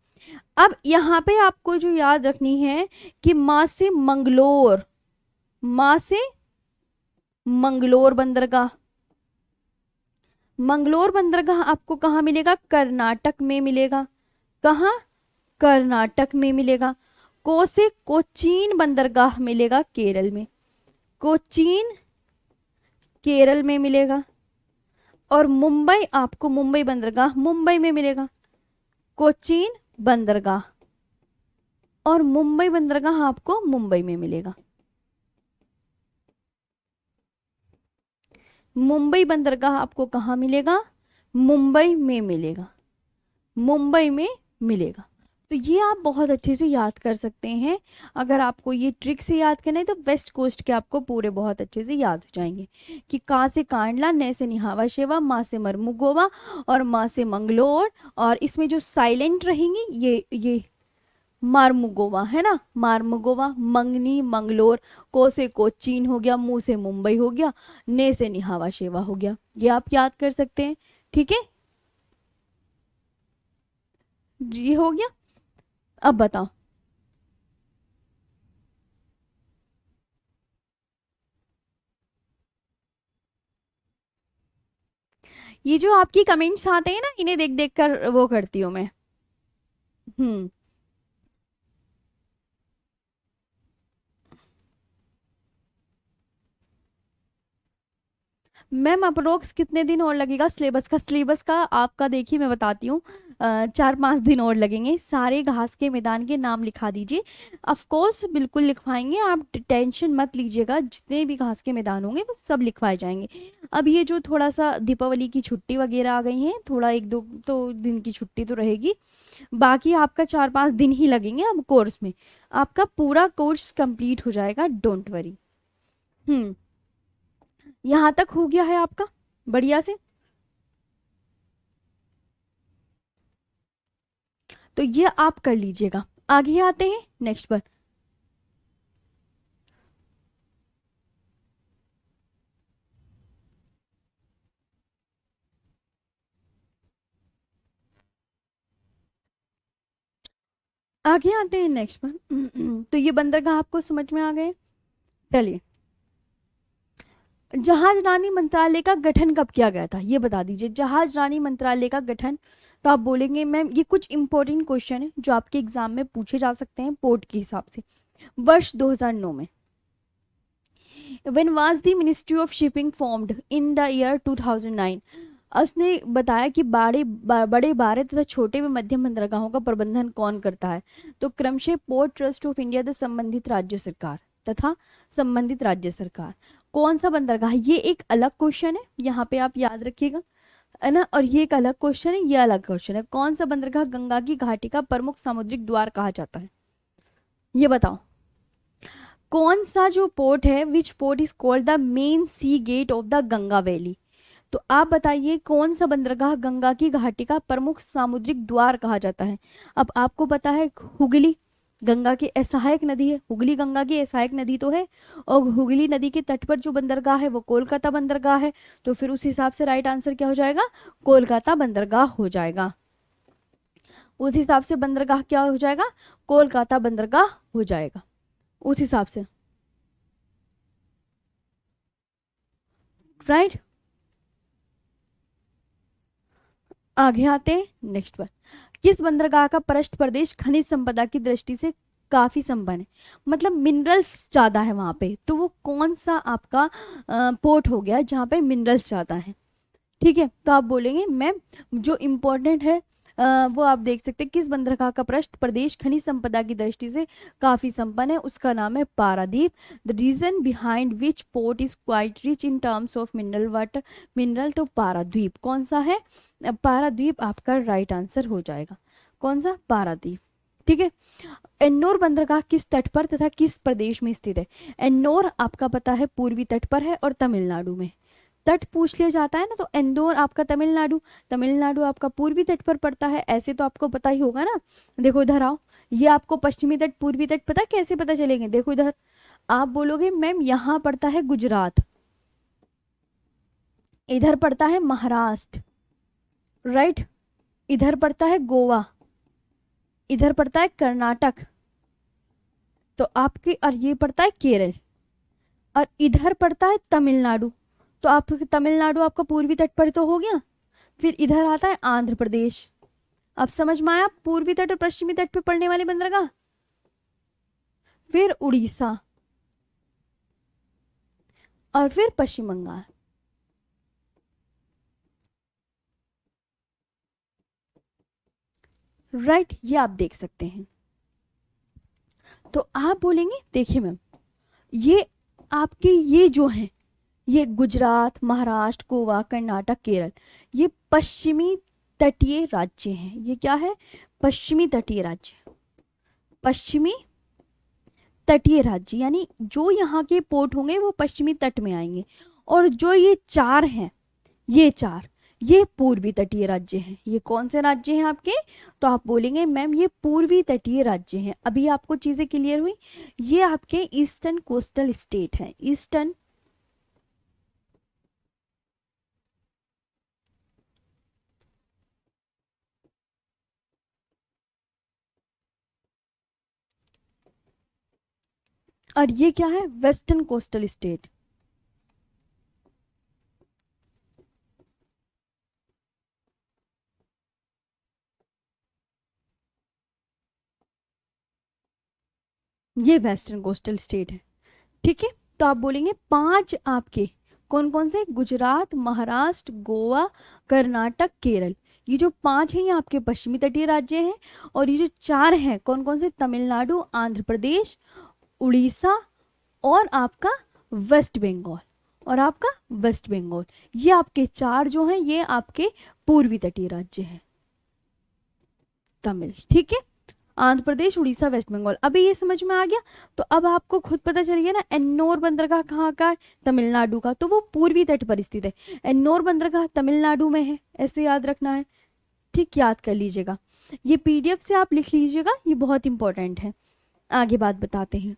Speaker 1: अब यहाँ पे आपको जो याद रखनी है कि माँ से मंगलोर, माँ से मंगलोर बंदरगाह। मंगलोर बंदरगाह आपको कहाँ मिलेगा, कर्नाटक में मिलेगा। कहाँ, कर्नाटक में मिलेगा। को से कोचीन बंदरगाह मिलेगा केरल में, कोचीन केरल में मिलेगा। और मुंबई आपको, मुंबई बंदरगाह मुंबई में मिलेगा, कोचीन बंदरगाह। और मुंबई बंदरगाह आपको मुंबई में मिलेगा, मुंबई बंदरगाह आपको कहाँ मिलेगा, मुंबई में मिलेगा, मुंबई में मिलेगा। तो ये आप बहुत अच्छे से याद कर सकते हैं। अगर आपको ये ट्रिक से याद करना है तो वेस्ट कोस्ट के आपको पूरे बहुत अच्छे से याद हो जाएंगे कि का से कांडला, ने से निहावा शेवा, माँ से मरमू गोवा और माँ से मंगलोर। और इसमें जो साइलेंट रहेंगी ये मारमू गोवा है ना, मारमू गोवा, मंगनी मंगलोर, को से कोचीन हो गया, मुंह से मुंबई हो गया, ने से निहावा शेवा हो गया। ये आप याद कर सकते हैं। ठीक है, ये हो गया। अब बताओ, ये जो आपकी कमेंट्स आते हैं ना, इन्हें देख देख कर वो करती हूँ मैं। हम्म, मैम अप्रोक्स कितने दिन और लगेगा सिलेबस का, सिलेबस का आपका देखिए मैं बताती हूँ। 4-5 दिन और लगेंगे। सारे घास के मैदान के नाम लिखा दीजिए। ऑफ कोर्स बिल्कुल लिखवाएंगे, आप टेंशन मत लीजिएगा, जितने भी घास के मैदान होंगे वो सब लिखवाए जाएंगे। अब ये जो थोड़ा सा दीपावली की छुट्टी वगैरह आ गई है, थोड़ा 1-2 तो दिन की छुट्टी तो रहेगी, बाकी आपका 4-5 दिन ही लगेंगे। अब कोर्स में आपका पूरा कोर्स कंप्लीट हो जाएगा, डोंट वरी। हम्म, यहाँ तक हो गया है आपका बढ़िया से। तो ये आप कर लीजिएगा। आगे आते हैं नेक्स्ट पर। आगे आते हैं नेक्स्ट पर। तो ये बंदरगाह आपको समझ में आ गए। चलिए, जहाज रानी मंत्रालय का गठन कब किया गया था, ये बता दीजिए। जहाज रानी मंत्रालय का गठन, तो आप बोलेंगे मैम ये कुछ इंपॉर्टेंट क्वेश्चन है जो आपके एग्जाम में पूछे जा सकते हैं पोर्ट के हिसाब से। वर्ष 2009 में। When was the ministry of shipping formed, in the year 2009। उसने बताया कि बड़े बारे तथा छोटे व मध्यम बंदरगाहों का प्रबंधन कौन करता है। तो क्रमशः port trust of India, the संबंधित राज्य सरकार तथा संबंधित राज्य सरकार। कौन सा बंदरगाह, ये एक अलग क्वेश्चन है, यहाँ पे आप याद रखिएगा, है ना। और ये एक अलग क्वेश्चन है, ये अलग क्वेश्चन है। कौन सा बंदरगाह गंगा की घाटी का प्रमुख सामुद्रिक द्वार कहा जाता है, ये बताओ। कौन सा जो पोर्ट है, which port is called the main sea gate of the Ganga valley. तो आप बताइए कौन सा बंदरगाह गंगा की घाटी का प्रमुख सामुद्रिक द्वार कहा जाता है। अब आपको पता है हुगली गंगा की सहायक नदी है, हुगली गंगा की सहायक नदी तो है, और हुगली नदी के तट पर जो बंदरगाह है वो कोलकाता बंदरगाह है। तो फिर उस हिसाब से राइट आंसर क्या हो जाएगा, कोलकाता बंदरगाह हो जाएगा। उस हिसाब से बंदरगाह क्या हो जाएगा, कोलकाता बंदरगाह हो जाएगा उस हिसाब से। राइट, आगे आते हैं नेक्स्ट पर। किस बंदरगाह का पृष्ठ प्रदेश खनिज संपदा की दृष्टि से काफी संपन्न है, मतलब मिनरल्स ज्यादा है वहां पे, तो वो कौन सा आपका पोर्ट हो गया जहाँ पे मिनरल्स ज्यादा है। ठीक है, तो आप बोलेंगे मैम जो इम्पोर्टेंट है वो आप देख सकते हैं, किस बंदरगाह का पृष्ठ प्रदेश खनिज संपदा की दृष्टि से काफी संपन्न है, उसका नाम है Paradip. The reason behind which port is quite rich in terms of mineral water, mineral, तो पाराद्वीप कौन सा है, पाराद्वीप आपका राइट आंसर हो जाएगा। कौन सा, पारादीप। ठीक है, एन्नोर बंदरगाह किस तट पर तथा किस प्रदेश में स्थित है। एन्नोर आपका पता है पूर्वी तट पर है और तमिलनाडु में। तट पूछ लिया जाता है ना, तो इंदौर आपका तमिलनाडु, तमिलनाडु आपका पूर्वी तट पर पड़ता है, ऐसे तो आपको पता ही होगा ना। देखो इधर आओ, ये आपको पश्चिमी तट पूर्वी तट पता कैसे पता चलेंगे, देखो इधर आप बोलोगे मैम यहाँ पड़ता है गुजरात, इधर पड़ता है महाराष्ट्र, राइट, इधर पड़ता है गोवा, इधर पड़ता है कर्नाटक, तो आपके, और ये पड़ता है केरल, और इधर पड़ता है तमिलनाडु, तो आप तमिलनाडु आपका पूर्वी तट पर तो हो गया। फिर इधर आता है आंध्र प्रदेश। अब समझ में आया पूर्वी तट और पश्चिमी तट पे पड़ने वाले बंदरगाह। फिर उड़ीसा और फिर पश्चिम बंगाल। राइट, ये आप देख सकते हैं। तो आप बोलेंगे देखिए मैम, ये आपके ये जो है, ये गुजरात, महाराष्ट्र, गोवा, कर्नाटक, केरल, ये पश्चिमी तटीय राज्य हैं। ये क्या है, पश्चिमी तटीय राज्य, पश्चिमी तटीय राज्य, यानी जो यहाँ के पोर्ट होंगे वो पश्चिमी तट में आएंगे। और जो ये चार हैं, ये चार, ये पूर्वी तटीय राज्य हैं। ये कौन से राज्य हैं आपके, तो आप बोलेंगे मैम ये पूर्वी तटीय राज्य हैं। अभी आपको चीजें क्लियर हुई, ये आपके ईस्टर्न कोस्टल स्टेट है, ईस्टर्न और ये क्या है, वेस्टर्न कोस्टल स्टेट। ये वेस्टर्न कोस्टल स्टेट है। ठीक है, तो आप बोलेंगे पांच आपके कौन कौन से, गुजरात, महाराष्ट्र, गोवा, कर्नाटक, केरल, ये जो पांच हैं ये आपके पश्चिमी तटीय राज्य हैं। और ये जो चार हैं कौन कौन से, तमिलनाडु, आंध्र प्रदेश, उड़ीसा और आपका वेस्ट बंगाल, और आपका वेस्ट बंगाल, ये आपके चार जो हैं ये आपके पूर्वी तटीय राज्य हैं, तमिल। ठीक है, आंध्र प्रदेश, उड़ीसा, वेस्ट बंगाल। अभी ये समझ में आ गया, तो अब आपको खुद पता चल गया ना एन्नोर बंदरगाह कहाँ का है, तमिलनाडु का, तो वो पूर्वी तट पर स्थित है। एन्नोर बंदरगाह तमिलनाडु में है, ऐसे याद रखना है। ठीक, याद कर लीजिएगा, ये पीडीएफ से आप लिख लीजिएगा, ये बहुत इंपॉर्टेंट है। आगे बात बताते हैं।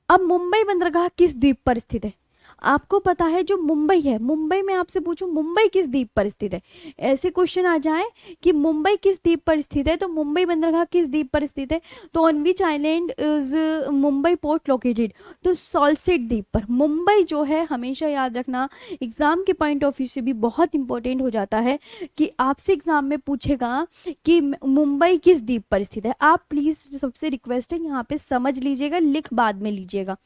Speaker 1: अब मुंबई बंदरगाह किस द्वीप पर स्थित है। आपको पता है जो मुंबई है, मुंबई में आपसे पूछूं मुंबई किस द्वीप पर स्थित है, ऐसे क्वेश्चन आ जाए कि मुंबई किस द्वीप पर स्थित है, तो मुंबई बंदरगाह किस द्वीप पर स्थित है, तो on which island is Mumbai port located, तो सॉल्सेट द्वीप पर। मुंबई जो है हमेशा याद रखना, एग्जाम के पॉइंट ऑफ व्यू से भी बहुत इंपॉर्टेंट हो जाता है कि आपसे एग्जाम में पूछेगा कि मुंबई किस द्वीप पर स्थित है। आप प्लीज, सबसे रिक्वेस्ट है यहाँ पे समझ लीजिएगा, लिख बाद में लीजिएगा,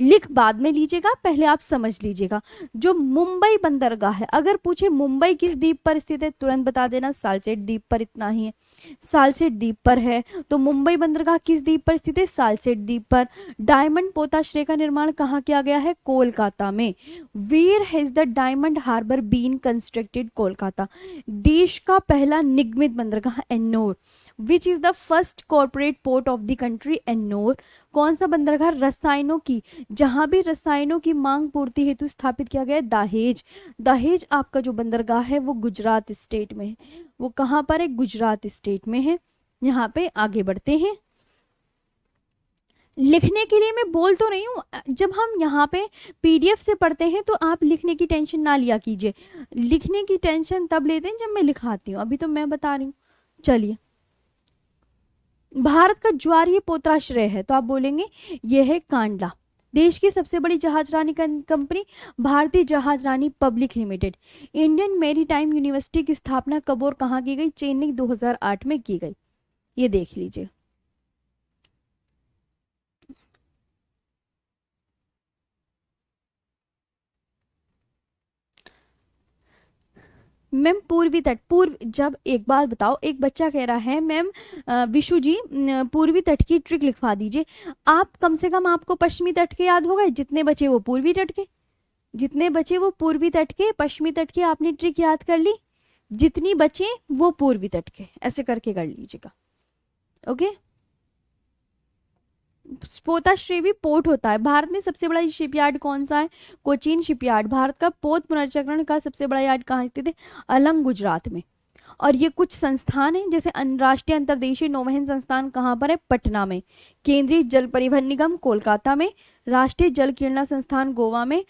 Speaker 1: लिख बाद में लीजिएगा, पहले आप समझ लीजिएगा। जो मुंबई बंदरगाह है, अगर पूछे मुंबई किस द्वीप पर स्थित है, तुरंत बता देना सालसेट द्वीप पर, इतना ही है, सालसेट द्वीप पर है। तो मुंबई बंदरगाह किस द्वीप पर स्थित है, सालसेट द्वीप पर। डायमंड पोताश्रय का निर्माण कहाँ किया गया है, कोलकाता में। Where has the diamond harbour been constructed, Kolkata. देश का पहला निगमित बंदरगाह Ennore. Which is the first corporate port of the country, Ennore. कौन सा बंदरगाह रसायनों की, जहां भी रसायनों की मांग पूर्ति हेतु स्थापित किया गया है, दहेज। दहेज आपका जो बंदरगाह है वो गुजरात स्टेट में है। वो कहाँ पर है, गुजरात स्टेट में है। यहाँ पे आगे बढ़ते हैं। लिखने के लिए मैं बोल तो रही हूँ, जब हम यहाँ पे पीडीएफ से पढ़ते हैं तो आप लिखने की टेंशन ना लिया कीजिए, लिखने की टेंशन तब लेते हैं जब मैं लिखाती हूँ, अभी तो मैं बता रही हूँ। चलिए, भारत का ज्वारीय पोत्राश्रय है, तो आप बोलेंगे ये है कांडला। देश की सबसे बड़ी जहाजरानी कंपनी भारतीय जहाजरानी public limited. Indian maritime university की स्थापना कब और कहाँ की गई? चेन्नई 2008 में की गई। ये देख लीजिए। मैम पूर्वी तट, पूर्व, जब एक बात बताओ, एक बच्चा कह रहा है मैम विशु जी पूर्वी तट की ट्रिक लिखवा दीजिए। आप कम से कम, आपको पश्चिमी तट के याद होगा, जितने बचे वो पूर्वी तट के, जितने बचे वो पूर्वी तट के, पश्चिमी तट के आपने ट्रिक याद कर ली, जितनी बचे वो पूर्वी तट के, ऐसे करके कर लीजिएगा। ओके। पोताश्री भी पोर्ट होता है। भारत में सबसे बड़ा शिपयार्ड कौन सा है? कोचीन शिपयार्ड। भारत का पोत पुनर्चक्रण का सबसे बड़ा यार्ड कहाँ स्थित है? अलंग, गुजरात में। और ये कुछ संस्थान हैं, जैसे राष्ट्रीय अंतर्देशीय नौवहन संस्थान कहाँ पर है? पटना में। केंद्रीय जल परिवहन निगम कोलकाता में। राष्ट्रीय जल किरणा संस्थान गोवा में।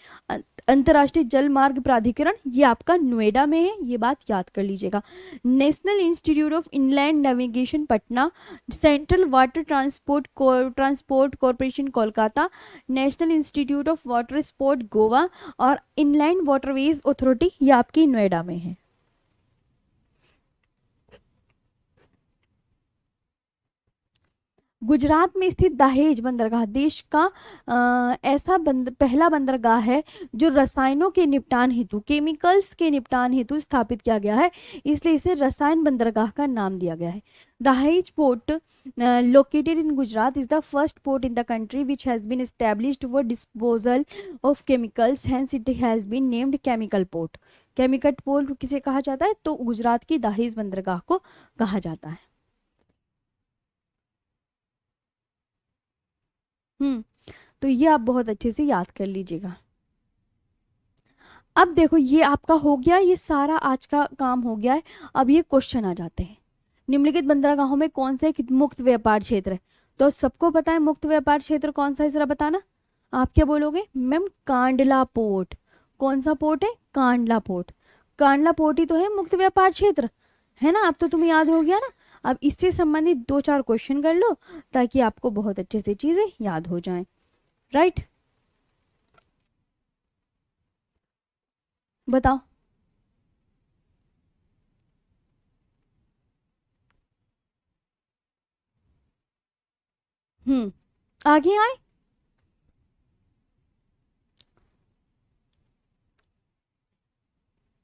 Speaker 1: अंतर्राष्ट्रीय जल मार्ग प्राधिकरण ये आपका नोएडा में है, ये बात याद कर लीजिएगा। National institute of inland navigation Patna. Central water transport corporation Kolkata. National institute of water sport Goa. और इनलैंड वाटरवेज अथॉरिटी ये आपकी नोएडा में है। गुजरात में स्थित दहेज बंदरगाह देश का ऐसा पहला बंदरगाह है जो रसायनों के निपटान हेतु, केमिकल्स के निपटान हेतु स्थापित किया गया है, इसलिए इसे रसायन बंदरगाह का नाम दिया गया है। Dahej port located in Gujarat is the first port in the country which has been established for disposal of chemicals, hence it has been named chemical port. Chemical port किसे कहा जाता है? तो गुजरात की दहेज बंदरगाह को कहा जाता है। तो ये आप बहुत अच्छे से याद कर लीजिएगा। अब देखो, ये आपका हो गया, ये सारा आज का काम हो गया है। अब ये क्वेश्चन आ जाते हैं। निम्नलिखित बंदरगाहों में कौन सा एक मुक्त व्यापार क्षेत्र है? तो सबको पता है मुक्त व्यापार क्षेत्र कौन सा है, जरा बताना। आप क्या बोलोगे? Ma'am Kandla port. कौन सा पोर्ट है? कांडला पोर्ट। कांडला पोर्ट ही तो है मुक्त व्यापार क्षेत्र, है ना? अब तो तुम्हें याद हो गया ना। अब इससे संबंधित दो चार क्वेश्चन कर लो ताकि आपको बहुत अच्छे से चीजें याद हो जाएं। राइट, बताओ। हम्म, आगे आए।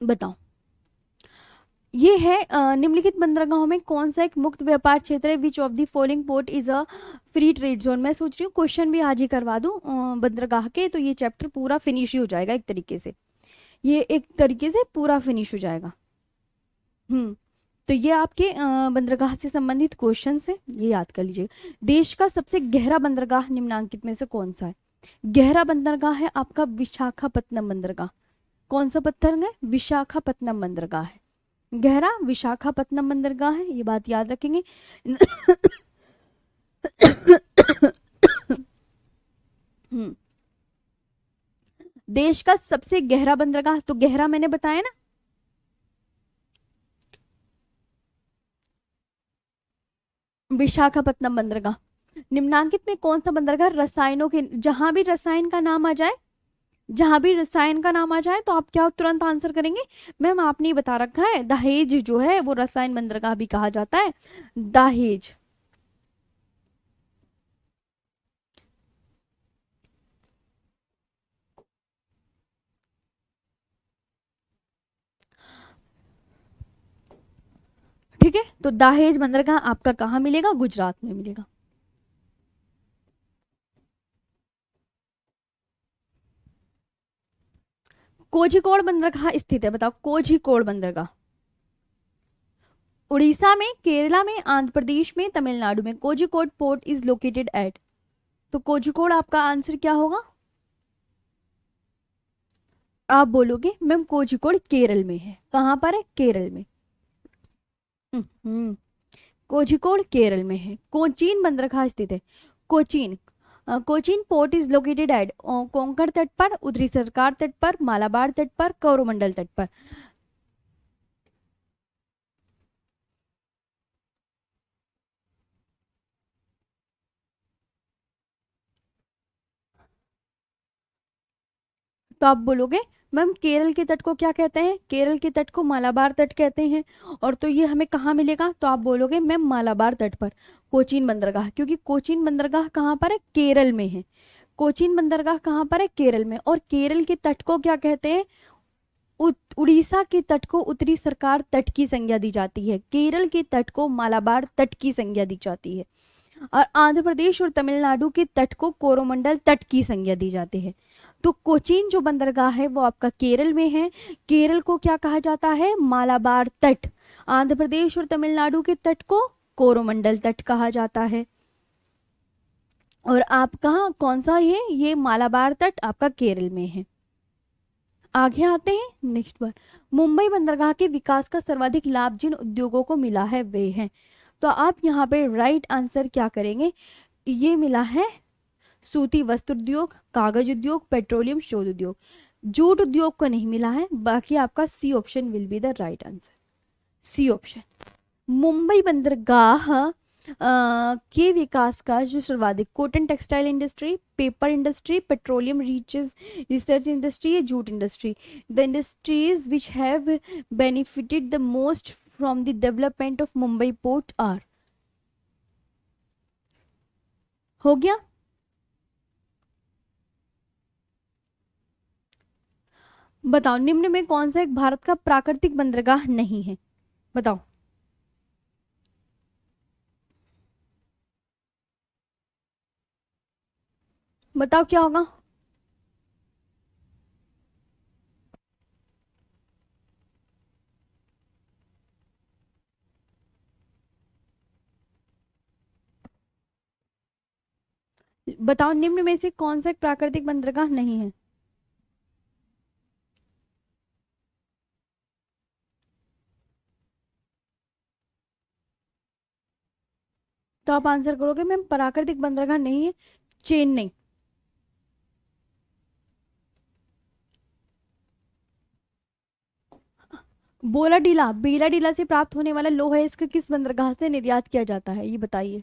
Speaker 1: बताओ। ये है निम्नलिखित बंदरगाहों में कौन सा एक मुक्त व्यापार क्षेत्र है? Which of the following port is a free trade zone. मैं सोच रही हूँ क्वेश्चन भी आज ही करवा दूं बंदरगाह के, तो ये चैप्टर पूरा फिनिश ही हो जाएगा एक तरीके से। ये एक तरीके से पूरा फिनिश हो जाएगा। हम्म। तो ये आपके बंदरगाह से संबंधित क्वेश्चन है, ये याद कर लीजिएगा। देश का सबसे गहरा बंदरगाह निम्नांकित में से कौन सा है? गहरा बंदरगाह है आपका विशाखापत्तनम बंदरगाह। कौन सा पत्थर है? विशाखापत्तनम बंदरगाह है। गहरा विशाखापत्तनम बंदरगाह है, ये बात याद रखेंगे। हम्म, देश का सबसे गहरा बंदरगाह, तो गहरा मैंने बताया ना, विशाखापत्तनम बंदरगाह। निम्नांकित में कौन सा बंदरगाह रसायनों के, जहां भी रसायन का नाम आ जाए, जहां भी रसायन का नाम आ जाए तो आप क्या तुरंत आंसर करेंगे? मैम आपने ही बता रखा है, दहेज जो है वो रसायन बंदरगाह भी कहा जाता है, दहेज। ठीक है, तो दहेज बंदरगाह आपका कहाँ मिलेगा? गुजरात में मिलेगा। कोझिकोड बंदरगाह स्थित है, बताओ। कोझिकोड बंदरगाह उड़ीसा में, केरला में, आंध्र प्रदेश में, तमिलनाडु में। Kozhikode port is located at, तो कोझिकोड आपका आंसर क्या होगा? आप बोलोगे मैम कोझिकोड केरल में है। कहाँ पर है? केरल में। हम्म, कोझिकोड केरल में है। कोचीन बंदरगाह स्थित है। Cochin, Cochin port is located at Konkan तट पर, उत्तरी सरकार तट पर, मालाबार तट पर, कोरोमंडल तट पर। तो आप बोलोगे मैम केरल के तट को क्या कहते हैं, केरल के तट को मालाबार तट कहते हैं। और तो ये हमें कहाँ मिलेगा, तो आप बोलोगे मैम मालाबार तट पर कोचीन बंदरगाह, क्योंकि कोचीन बंदरगाह कहाँ पर है, केरल में है। कोचीन बंदरगाह कहाँ पर है, केरल में। और केरल के तट को क्या कहते हैं, उड़ीसा के तट को उत्तरी सरकार तट की संज्ञा दी जाती है, केरल के तट को मालाबार तट की संज्ञा दी जाती है, और आंध्र प्रदेश और तमिलनाडु के तट को कोरोमंडल तट की संज्ञा दी जाती है। तो कोचीन जो बंदरगाह है वो आपका केरल में है, केरल को क्या कहा जाता है, मालाबार तट। आंध्र प्रदेश और तमिलनाडु के तट को कोरोमंडल तट कहा जाता है। और आपका कौन सा है, ये मालाबार तट आपका केरल में है। आगे आते हैं नेक्स्ट पर, मुंबई बंदरगाह के विकास का सर्वाधिक लाभ जिन उद्योगों को मिला है वे हैं। तो आप यहाँ पे राइट आंसर क्या करेंगे, ये मिला है सूती वस्त्र उद्योग, कागज उद्योग, पेट्रोलियम शोध उद्योग। जूट उद्योग को नहीं मिला है, बाकी आपका C option will be the right answer, C option. Mumbai बंदरगाह के विकास का जो सर्वाधिक, cotton textile industry, paper industry, petroleum research industry या jute industry. The industries which have benefited the most from the development of Mumbai port are. हो गया। बताओ निम्न में कौन सा एक भारत का प्राकृतिक बंदरगाह नहीं है, बताओ। बताओ क्या होगा। बताओ निम्न में से कौन सा एक प्राकृतिक बंदरगाह नहीं है। तो आप आंसर करोगे मैम प्राकृतिक बंदरगाह नहीं है, चेन्नई। बेलाडीला से प्राप्त होने वाला लोहा इसका किस बंदरगाह से निर्यात किया जाता है, ये बताइए।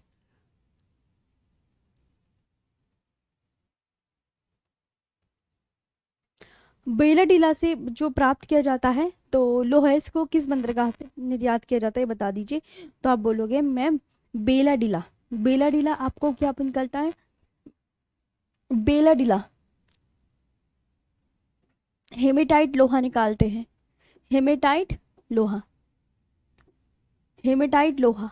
Speaker 1: बेलाडीला से जो प्राप्त किया जाता है तो लोहा इसको किस बंदरगाह से निर्यात किया जाता है, बता दीजिए। तो आप बोलोगे मैम बेलाडीला। बेलाडीला आपको क्या निकलता है, बेलाडीला हेमेटाइट लोहा निकालते हैं, हेमेटाइट लोहा, हेमेटाइट लोहा।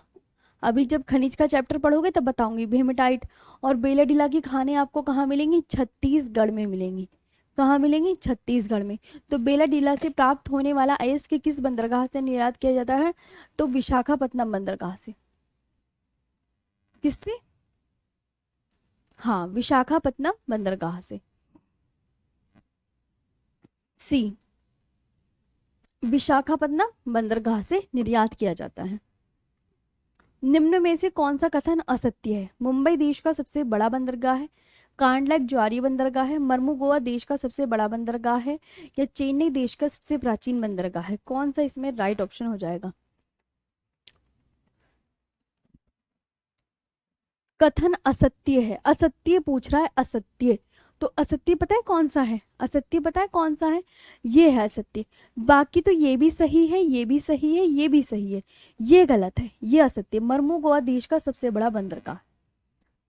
Speaker 1: अभी जब खनिज का चैप्टर पढ़ोगे तब बताऊंगी हेमेटाइट। और बेलाडीला की खानें आपको कहाँ मिलेंगी, छत्तीसगढ़ में मिलेंगी। कहाँ मिलेंगी, छत्तीसगढ़ में। तो बेलाडीला से प्राप्त होने वाला अयस्क के किस बंदरगाह से निर्यात किया जाता है, तो विशाखापत्तनम बंदरगाह से। किससे, हाँ विशाखापत्तनम बंदरगाह से, सी विशाखापत्तनम बंदरगाह से निर्यात किया जाता है। निम्न में से कौन सा कथन असत्य है, मुंबई देश का सबसे बड़ा बंदरगाह है, कांडलाक ज्वारी बंदरगाह है, मर्मुगोआ देश का सबसे बड़ा बंदरगाह है, या चेन्नई देश का सबसे प्राचीन बंदरगाह है। कौन सा इसमें राइट ऑप्शन हो जाएगा। कथन असत्य है, असत्य पूछ रहा है, असत्य। तो असत्य पता है कौन सा है, असत्य पता है कौन सा है, ये है असत्य। बाकी तो ये भी सही है, ये भी सही है, ये भी सही है, ये गलत है, ये असत्य। मर्मुगोआ देश का सबसे बड़ा बंदरगाह।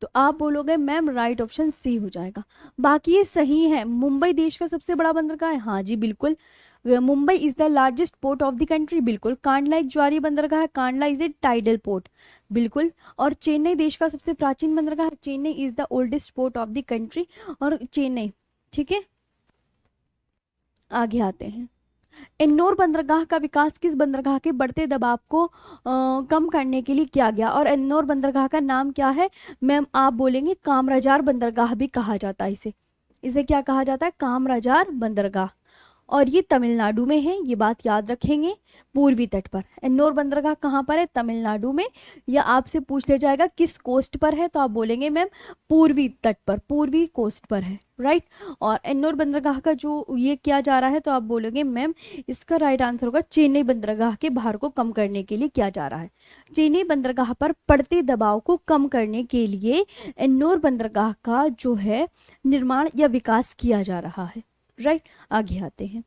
Speaker 1: तो आप बोलोगे मैम राइट ऑप्शन सी हो जाएगा। बाकी ये सही है, मुंबई देश का सबसे बड़ा बंदरगाह है, हाँ जी बिल्कुल। Mumbai is the largest port of the country, बिल्कुल। कांडला एक ज्वारी बंदरगाह है, Kandla is a tidal port, बिल्कुल। और चेन्नई देश का सबसे प्राचीन बंदरगाह है, Chennai is the oldest port of the country, और चेन्नई, ठीक है। आगे आते हैं, एन्नोर बंदरगाह का विकास किस बंदरगाह के बढ़ते दबाव को कम करने के लिए किया गया, और एन्नोर बंदरगाह का नाम क्या है, मैम आप बोलेंगे कामराजार बंदरगाह भी कहा जाता है इसे। इसे क्या कहा जाता है, कामराजार बंदरगाह। और ये तमिलनाडु में है, ये बात याद रखेंगे, पूर्वी तट पर। एन्नोर बंदरगाह कहाँ पर है, तमिलनाडु में। या आपसे पूछ लिया जाएगा किस कोस्ट पर है, तो आप बोलेंगे मैम पूर्वी तट पर, पूर्वी कोस्ट पर है, राइट। और एन्नोर बंदरगाह का जो ये किया जा रहा है, तो आप बोलोगे मैम इसका राइट आंसर होगा चेन्नई बंदरगाह के भार को कम करने के लिए किया जा रहा है। चेन्नई बंदरगाह पर पड़ते दबाव को कम करने के लिए एन्नोर बंदरगाह का जो है निर्माण या विकास किया जा रहा है। राइट, आगे आते हैं।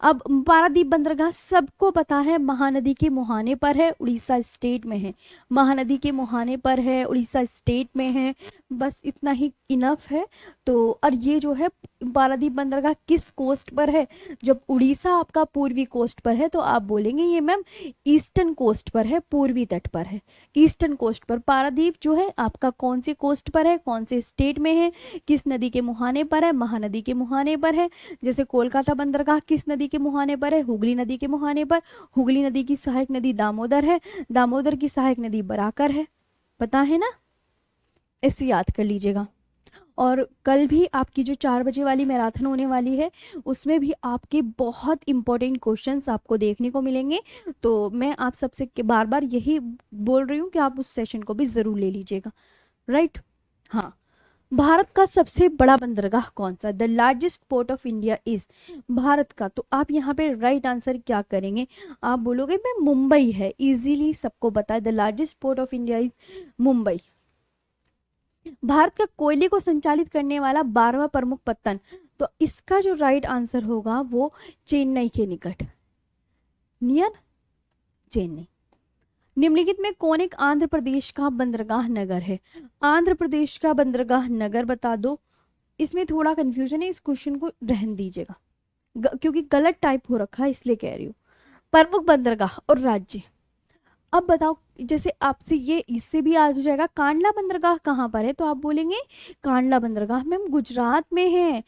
Speaker 1: अब पारादीप बंदरगाह सबको पता है महानदी के मुहाने पर है, उड़ीसा स्टेट में है। महानदी के मुहाने पर है, उड़ीसा स्टेट में है, बस इतना ही इनफ है। तो और ये जो है पारादीप बंदरगाह किस कोस्ट पर है? जब उड़ीसा आपका पूर्वी कोस्ट पर है तो आप बोलेंगे ये मैम ईस्टर्न कोस्ट पर है, पूर्वी तट पर है। ईस्टर्न कोस्ट पर पारादीप जो है आपका कौन से कोस्ट पर है, कौन से स्टेट में है, किस नदी के मुहाने पर है? महानदी के मुहाने पर है। जैसे कोलकाता बंदरगाह किस नदी के मुहाने पर है? हुगली नदी के मुहाने पर। हुगली नदी की सहायक नदी दामोदर है, दामोदर की सहायक नदी बराकर है। पता है ना, इसे याद कर लीजिएगा। और कल भी आपकी जो 4 बजे वाली मैराथन होने वाली है उसमें भी आपके बहुत इंपॉर्टेंट क्वेश्चंस आपको देखने को मिलेंगे। तो मैं आप सबसे बार बार यही बोल रही हूँ कि आप उस सेशन को भी ज़रूर ले लीजिएगा, राइट। हाँ, भारत का सबसे बड़ा बंदरगाह कौन सा? The largest port of India is, Bharat का। तो आप यहाँ पे राइट आंसर क्या करेंगे? आप बोलोगे मैं मुंबई है, इजीली सबको पता है the largest port of India is Mumbai. Bharat का कोयले को संचालित करने वाला 12वां प्रमुख पत्तन, तो इसका जो राइट आंसर होगा वो चेन्नई के निकट, नियर चेन्नई। निम्नलिखित में कौन एक आंध्र प्रदेश का बंदरगाह नगर है? आंध्र प्रदेश का बंदरगाह नगर बता दो। इसमें थोड़ा कंफ्यूजन है, इस क्वेश्चन को रहन दीजिएगा क्योंकि गलत टाइप हो रखा है इसलिए कह रही हूँ। प्रमुख बंदरगाह और राज्य, अब बताओ, जैसे आपसे ये इससे भी याद हो जाएगा कांडला बंदरगाह कहाँ पर है? तो आप बोलेंगे कांडला बंदरगाह मैम गुजरात में है।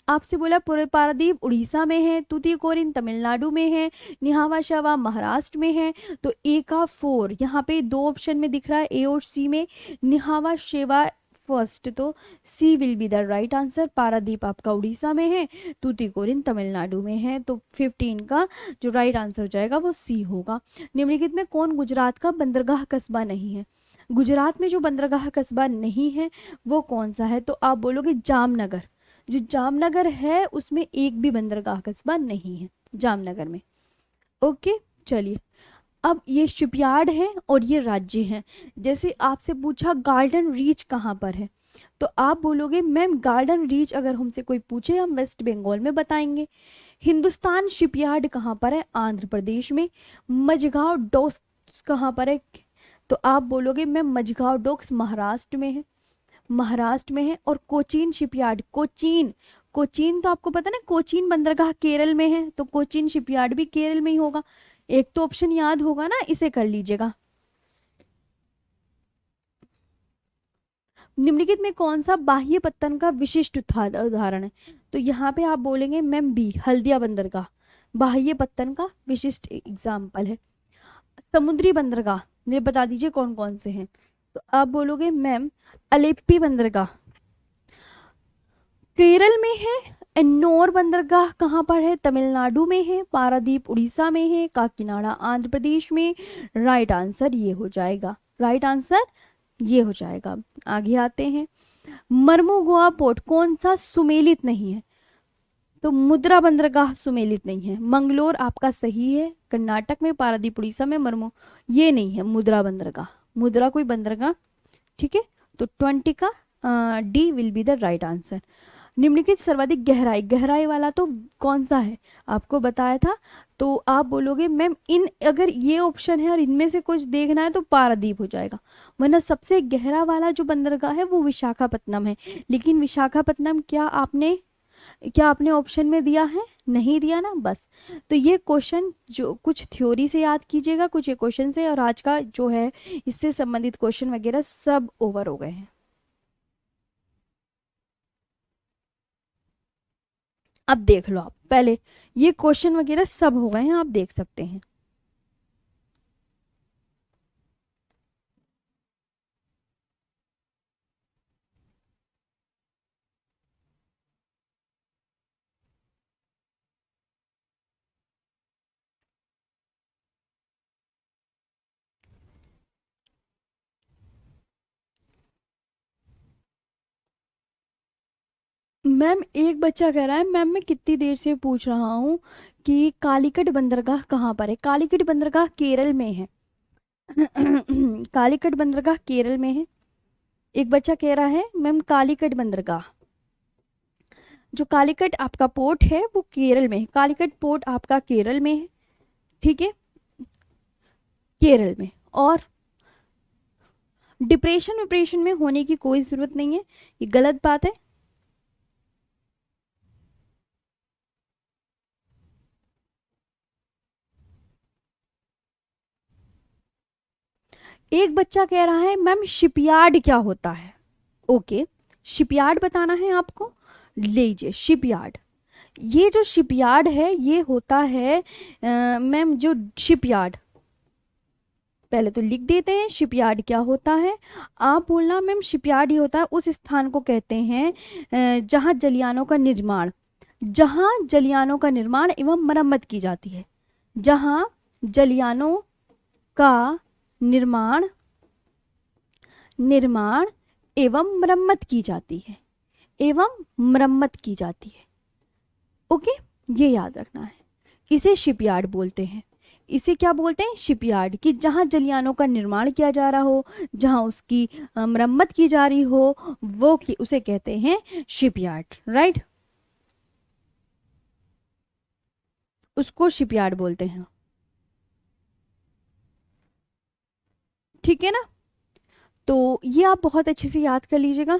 Speaker 1: आपसे बोला पारादीप उड़ीसा में है, तूतीकोरिन तमिलनाडु में है, निहावा शवा महाराष्ट्र में है। तो ए का 4 यहाँ पे 2 ऑप्शन में दिख रहा है, ए और सी में। निहावा शेवा फर्स्ट, तो C will be the right answer. Paradip आपका उड़ीसा में है, तूतीकोरिन तमिलनाडु में है। तो 15 का जो राइट आंसर हो जाएगा वो सी होगा। निम्नलिखित में कौन गुजरात का बंदरगाह कस्बा नहीं है? गुजरात में जो बंदरगाह कस्बा नहीं है वो कौन सा है? तो आप बोलोगे जामनगर। जो जामनगर है उसमें एक भी बंदरगाह कस्बा नहीं है जामनगर में। ओके, चलिए। अब ये शिपयार्ड है और ये राज्य हैं। जैसे आपसे पूछा गार्डन रीच कहाँ पर है, तो आप बोलोगे मैम गार्डन रीच अगर हमसे कोई पूछे हम वेस्ट बंगाल में बताएंगे। हिंदुस्तान शिपयार्ड कहाँ पर है? आंध्र प्रदेश में। मझगांव डॉक्स कहाँ पर है? तो आप बोलोगे मैम मझगांव डॉक्स महाराष्ट्र में है, महाराष्ट्र में है। और कोचीन शिपयार्ड, कोचीन, कोचीन तो आपको पता ना, कोचीन बंदरगाह केरल में है, तो कोचीन शिपयार्ड भी केरल में ही होगा। एक तो ऑप्शन याद होगा ना, इसे कर लीजिएगा। निम्नलिखित में कौन सा बाह्य पत्तन का विशिष्ट उदाहरण है? तो यहाँ पे आप बोलेंगे मैम बी, हल्दिया बंदरगाह बाह्य पत्तन का विशिष्ट एग्जाम्पल है। समुद्री बंदरगाह ये बता दीजिए कौन कौन से हैं? तो आप बोलोगे मैम अलेप्पी बंदरगाह केरल में है, एन्नोर बंदरगाह कहाँ पर है? तमिलनाडु में है, पारादीप उड़ीसा में है, काकीनाडा आंध्र प्रदेश में। राइट आंसर ये हो जाएगा, राइट आंसर ये हो जाएगा। आगे आते हैं। मर्मुगोआ पोर्ट कौन सा सुमेलित नहीं है? तो मुद्रा बंदरगाह सुमेलित नहीं है। मंगलोर आपका सही है, कर्नाटक में, पारादीप उड़ीसा में, मर्मू ये नहीं है मुद्रा बंदरगाह, मुद्रा कोई बंदरगाह, ठीक है। तो 20 का D will be the right answer. निम्नलिखित सर्वाधिक गहराई, गहराई वाला तो कौन सा है आपको बताया था। तो आप बोलोगे मैम इन, अगर ये ऑप्शन है और इनमें से कुछ देखना है तो पारादीप हो जाएगा, वरना सबसे गहरा वाला जो बंदरगाह है वो विशाखापत्तनम है। लेकिन विशाखापत्तनम क्या आपने ऑप्शन में दिया है? नहीं दिया ना, बस। तो ये क्वेश्चन जो कुछ थ्योरी से याद कीजिएगा, कुछ ये क्वेश्चन से, और आज का जो है इससे संबंधित क्वेश्चन वगैरह सब ओवर हो गए हैं। अब देख लो, आप पहले ये क्वेश्चन वगैरह सब हो गए हैं, आप देख सकते हैं। मैम एक बच्चा कह रहा है मैम मैं कितनी देर से पूछ रहा हूँ कि कालीकट बंदरगाह कहाँ पर है? कालीकट बंदरगाह केरल में है। कालीकट बंदरगाह केरल में है। एक बच्चा कह रहा है मैम कालीकट बंदरगाह, जो कालीकट आपका पोर्ट है वो केरल में है, कालीकट पोर्ट आपका केरल में है, ठीक है, केरल में। और डिप्रेशन विप्रेशन में होने की कोई जरूरत नहीं है, ये गलत बात है। एक बच्चा कह रहा है मैम शिपयार्ड क्या होता है। ओके, शिपयार्ड बताना है आपको, लीजिए शिपयार्ड। ये जो शिपयार्ड है ये होता है मैम, जो शिपयार्ड, पहले तो लिख देते हैं शिपयार्ड क्या होता है। आप बोलना मैम शिपयार्ड ये होता है, उस स्थान को कहते हैं जहाँ जलियानों का निर्माण, जहाँ जलियानों का निर्माण एवं मरम्मत की जाती है, जहाँ जलियानों का निर्माण निर्माण एवं मरम्मत की जाती है, एवं मरम्मत की जाती है। ओके, ये याद रखना है, इसे शिपयार्ड बोलते हैं। इसे क्या बोलते हैं, शिपयार्ड, कि जहाँ जलियानों का निर्माण किया जा रहा हो, जहाँ उसकी मरम्मत की जा रही हो, वो उसे कहते हैं शिपयार्ड, राइट, उसको शिपयार्ड बोलते हैं, ठीक है ना। तो ये आप बहुत अच्छे से याद कर लीजिएगा,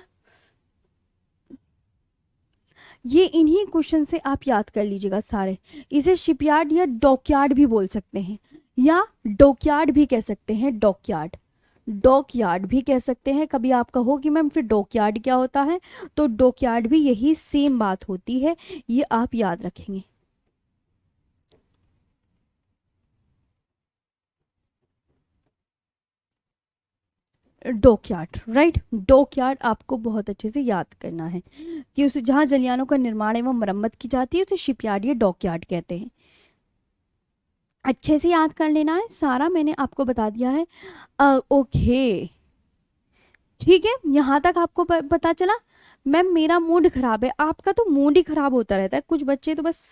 Speaker 1: ये इन्हीं क्वेश्चन से आप याद कर लीजिएगा सारे। इसे शिपयार्ड या डॉकयार्ड भी बोल सकते हैं, या डॉकयार्ड भी कह सकते हैं, डॉकयार्ड, डॉकयार्ड भी कह सकते हैं। कभी आप कहो कि मैम फिर डॉकयार्ड क्या होता है, तो डॉकयार्ड भी यही सेम बात होती है, ये आप याद रखेंगे। डॉकयार्ड, राइट, डॉकयार्ड आपको बहुत अच्छे से याद करना है कि उसे जहाँ जलियानों का निर्माण एवं मरम्मत की जाती है उसे शिपयार्ड या डॉकयार्ड कहते हैं। अच्छे से याद कर लेना है, सारा मैंने आपको बता दिया है। ओके, ठीक है, यहाँ तक आपको पता चला। मैम मेरा मूड खराब है, आपका तो मूड ही खराब होता रहता है, कुछ बच्चे तो बस।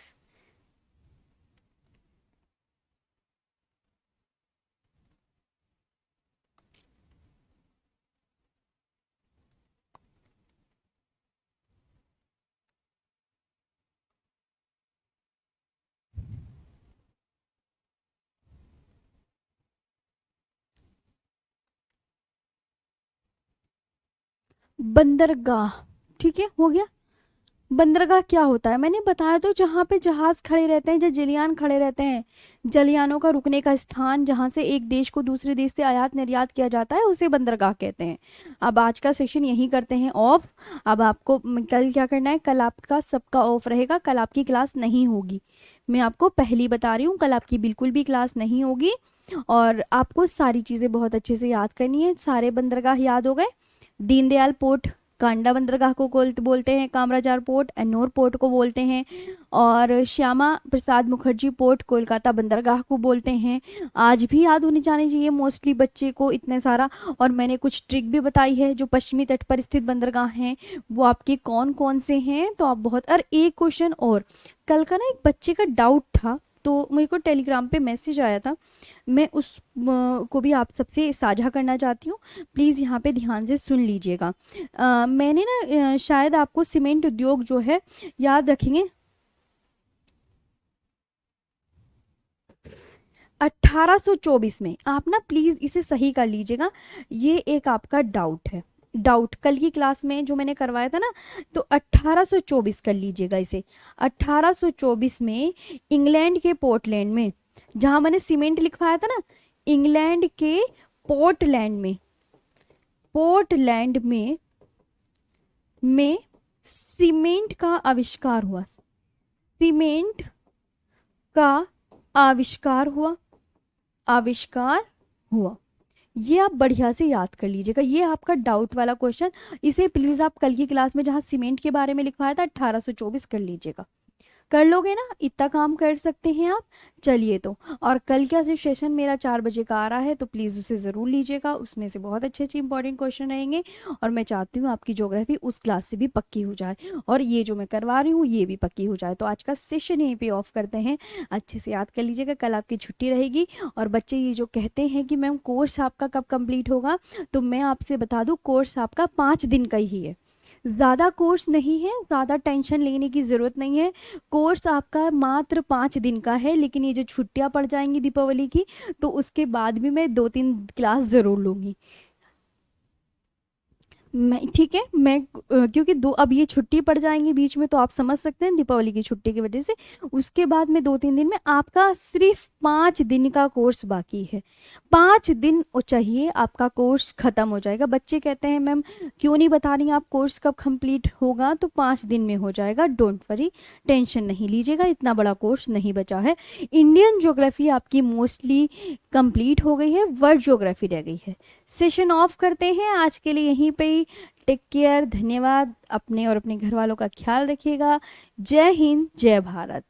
Speaker 1: बंदरगाह, ठीक है, हो गया। बंदरगाह क्या होता है, मैंने बताया तो, जहाँ पे जहाज खड़े रहते हैं, जहाँ जलियान खड़े रहते हैं, जलियानों का रुकने का स्थान, जहाँ से एक देश को दूसरे देश से आयात निर्यात किया जाता है, उसे बंदरगाह कहते हैं। अब आज का सेशन यही करते हैं ऑफ। अब आपको कल क्या करना है, कल आपका सबका ऑफ रहेगा, कल आपकी क्लास नहीं होगी, मैं आपको पहली बता रही हूँ, कल आपकी बिल्कुल भी क्लास नहीं होगी। और आपको सारी चीज़ें बहुत अच्छे से याद करनी है। सारे बंदरगाह याद हो गए, दीनदयाल पोर्ट कांडा बंदरगाह को बोलते हैं, कामराजार पोर्ट एन्नोर पोर्ट को बोलते हैं, और श्यामा प्रसाद मुखर्जी पोर्ट कोलकाता बंदरगाह को बोलते हैं। आज भी याद होने जाने चाहिए मोस्टली बच्चे को इतने सारा। और मैंने कुछ ट्रिक भी बताई है, जो पश्चिमी तट पर स्थित बंदरगाह हैं वो आपके कौन कौन से हैं, तो आप बहुत। और एक क्वेश्चन और, कल का ना एक बच्चे का डाउट था, तो मेरे को टेलीग्राम पे मैसेज आया था, मैं उस को भी आप सबसे साझा करना चाहती हूँ, प्लीज़ यहाँ पे ध्यान से सुन लीजिएगा। मैंने ना शायद आपको सीमेंट उद्योग जो है याद रखेंगे, 1824 में, आप ना प्लीज़ इसे सही कर लीजिएगा, ये एक आपका डाउट है, डाउट कल की क्लास में जो मैंने करवाया था ना, तो 1824 कर लीजिएगा इसे। 1824 में इंग्लैंड के पोर्टलैंड में, जहां मैंने सीमेंट लिखवाया था ना, इंग्लैंड के पोर्टलैंड में, पोर्टलैंड में सीमेंट का आविष्कार हुआ, सीमेंट का आविष्कार हुआ, आविष्कार हुआ। ये आप बढ़िया से याद कर लीजिएगा, ये आपका डाउट वाला क्वेश्चन, इसे प्लीज आप कल की क्लास में जहाँ सीमेंट के बारे में लिखवाया था 1824 कर लीजिएगा। कर लोगे ना, इतना काम कर सकते हैं आप। चलिए तो, और कल का जो सेशन मेरा 4 बजे का आ रहा है, तो प्लीज़ उसे ज़रूर लीजिएगा, उसमें से बहुत अच्छे अच्छे इंपॉर्टेंट क्वेश्चन रहेंगे। और मैं चाहती हूँ आपकी ज्योग्राफी उस क्लास से भी पक्की हो जाए, और ये जो मैं करवा रही हूँ ये भी पक्की हो जाए। तो आज का सेशन यहीं पे ऑफ करते हैं, अच्छे से याद कर लीजिएगा, कल आपकी छुट्टी रहेगी। और बच्चे ये जो कहते हैं कि मैम कोर्स आपका कब कंप्लीट होगा, तो मैं आपसे बता दूँ कोर्स आपका 5 दिन का ही है, ज़्यादा कोर्स नहीं है, ज़्यादा टेंशन लेने की ज़रूरत नहीं है। कोर्स आपका मात्र 5 दिन का है, लेकिन ये जो छुट्टियां पड़ जाएंगी दीपावली की, तो उसके बाद भी मैं 2-3 क्लास ज़रूर लूँगी। मैं ठीक है, मैं क्योंकि दो अब ये छुट्टी पड़ जाएंगी बीच में, तो आप समझ सकते हैं दीपावली की छुट्टी की वजह से। उसके बाद में 2-3 दिन में आपका सिर्फ 5 दिन का कोर्स बाकी है। 5 दिन चाहिए, आपका कोर्स खत्म हो जाएगा। बच्चे कहते हैं मैम क्यों नहीं बता रही आप कोर्स कब कंप्लीट होगा, तो 5 दिन में हो जाएगा, डोंट वरी, टेंशन नहीं लीजिएगा, इतना बड़ा कोर्स नहीं बचा है। इंडियन ज्योग्राफी आपकी मोस्टली कंप्लीट हो गई है, वर्ल्ड ज्योग्राफी रह गई है। सेशन ऑफ करते हैं आज के लिए यहीं पे ही। टेक केयर, धन्यवाद, अपने और अपने घर वालों का ख्याल रखिएगा। जय हिंद, जय भारत।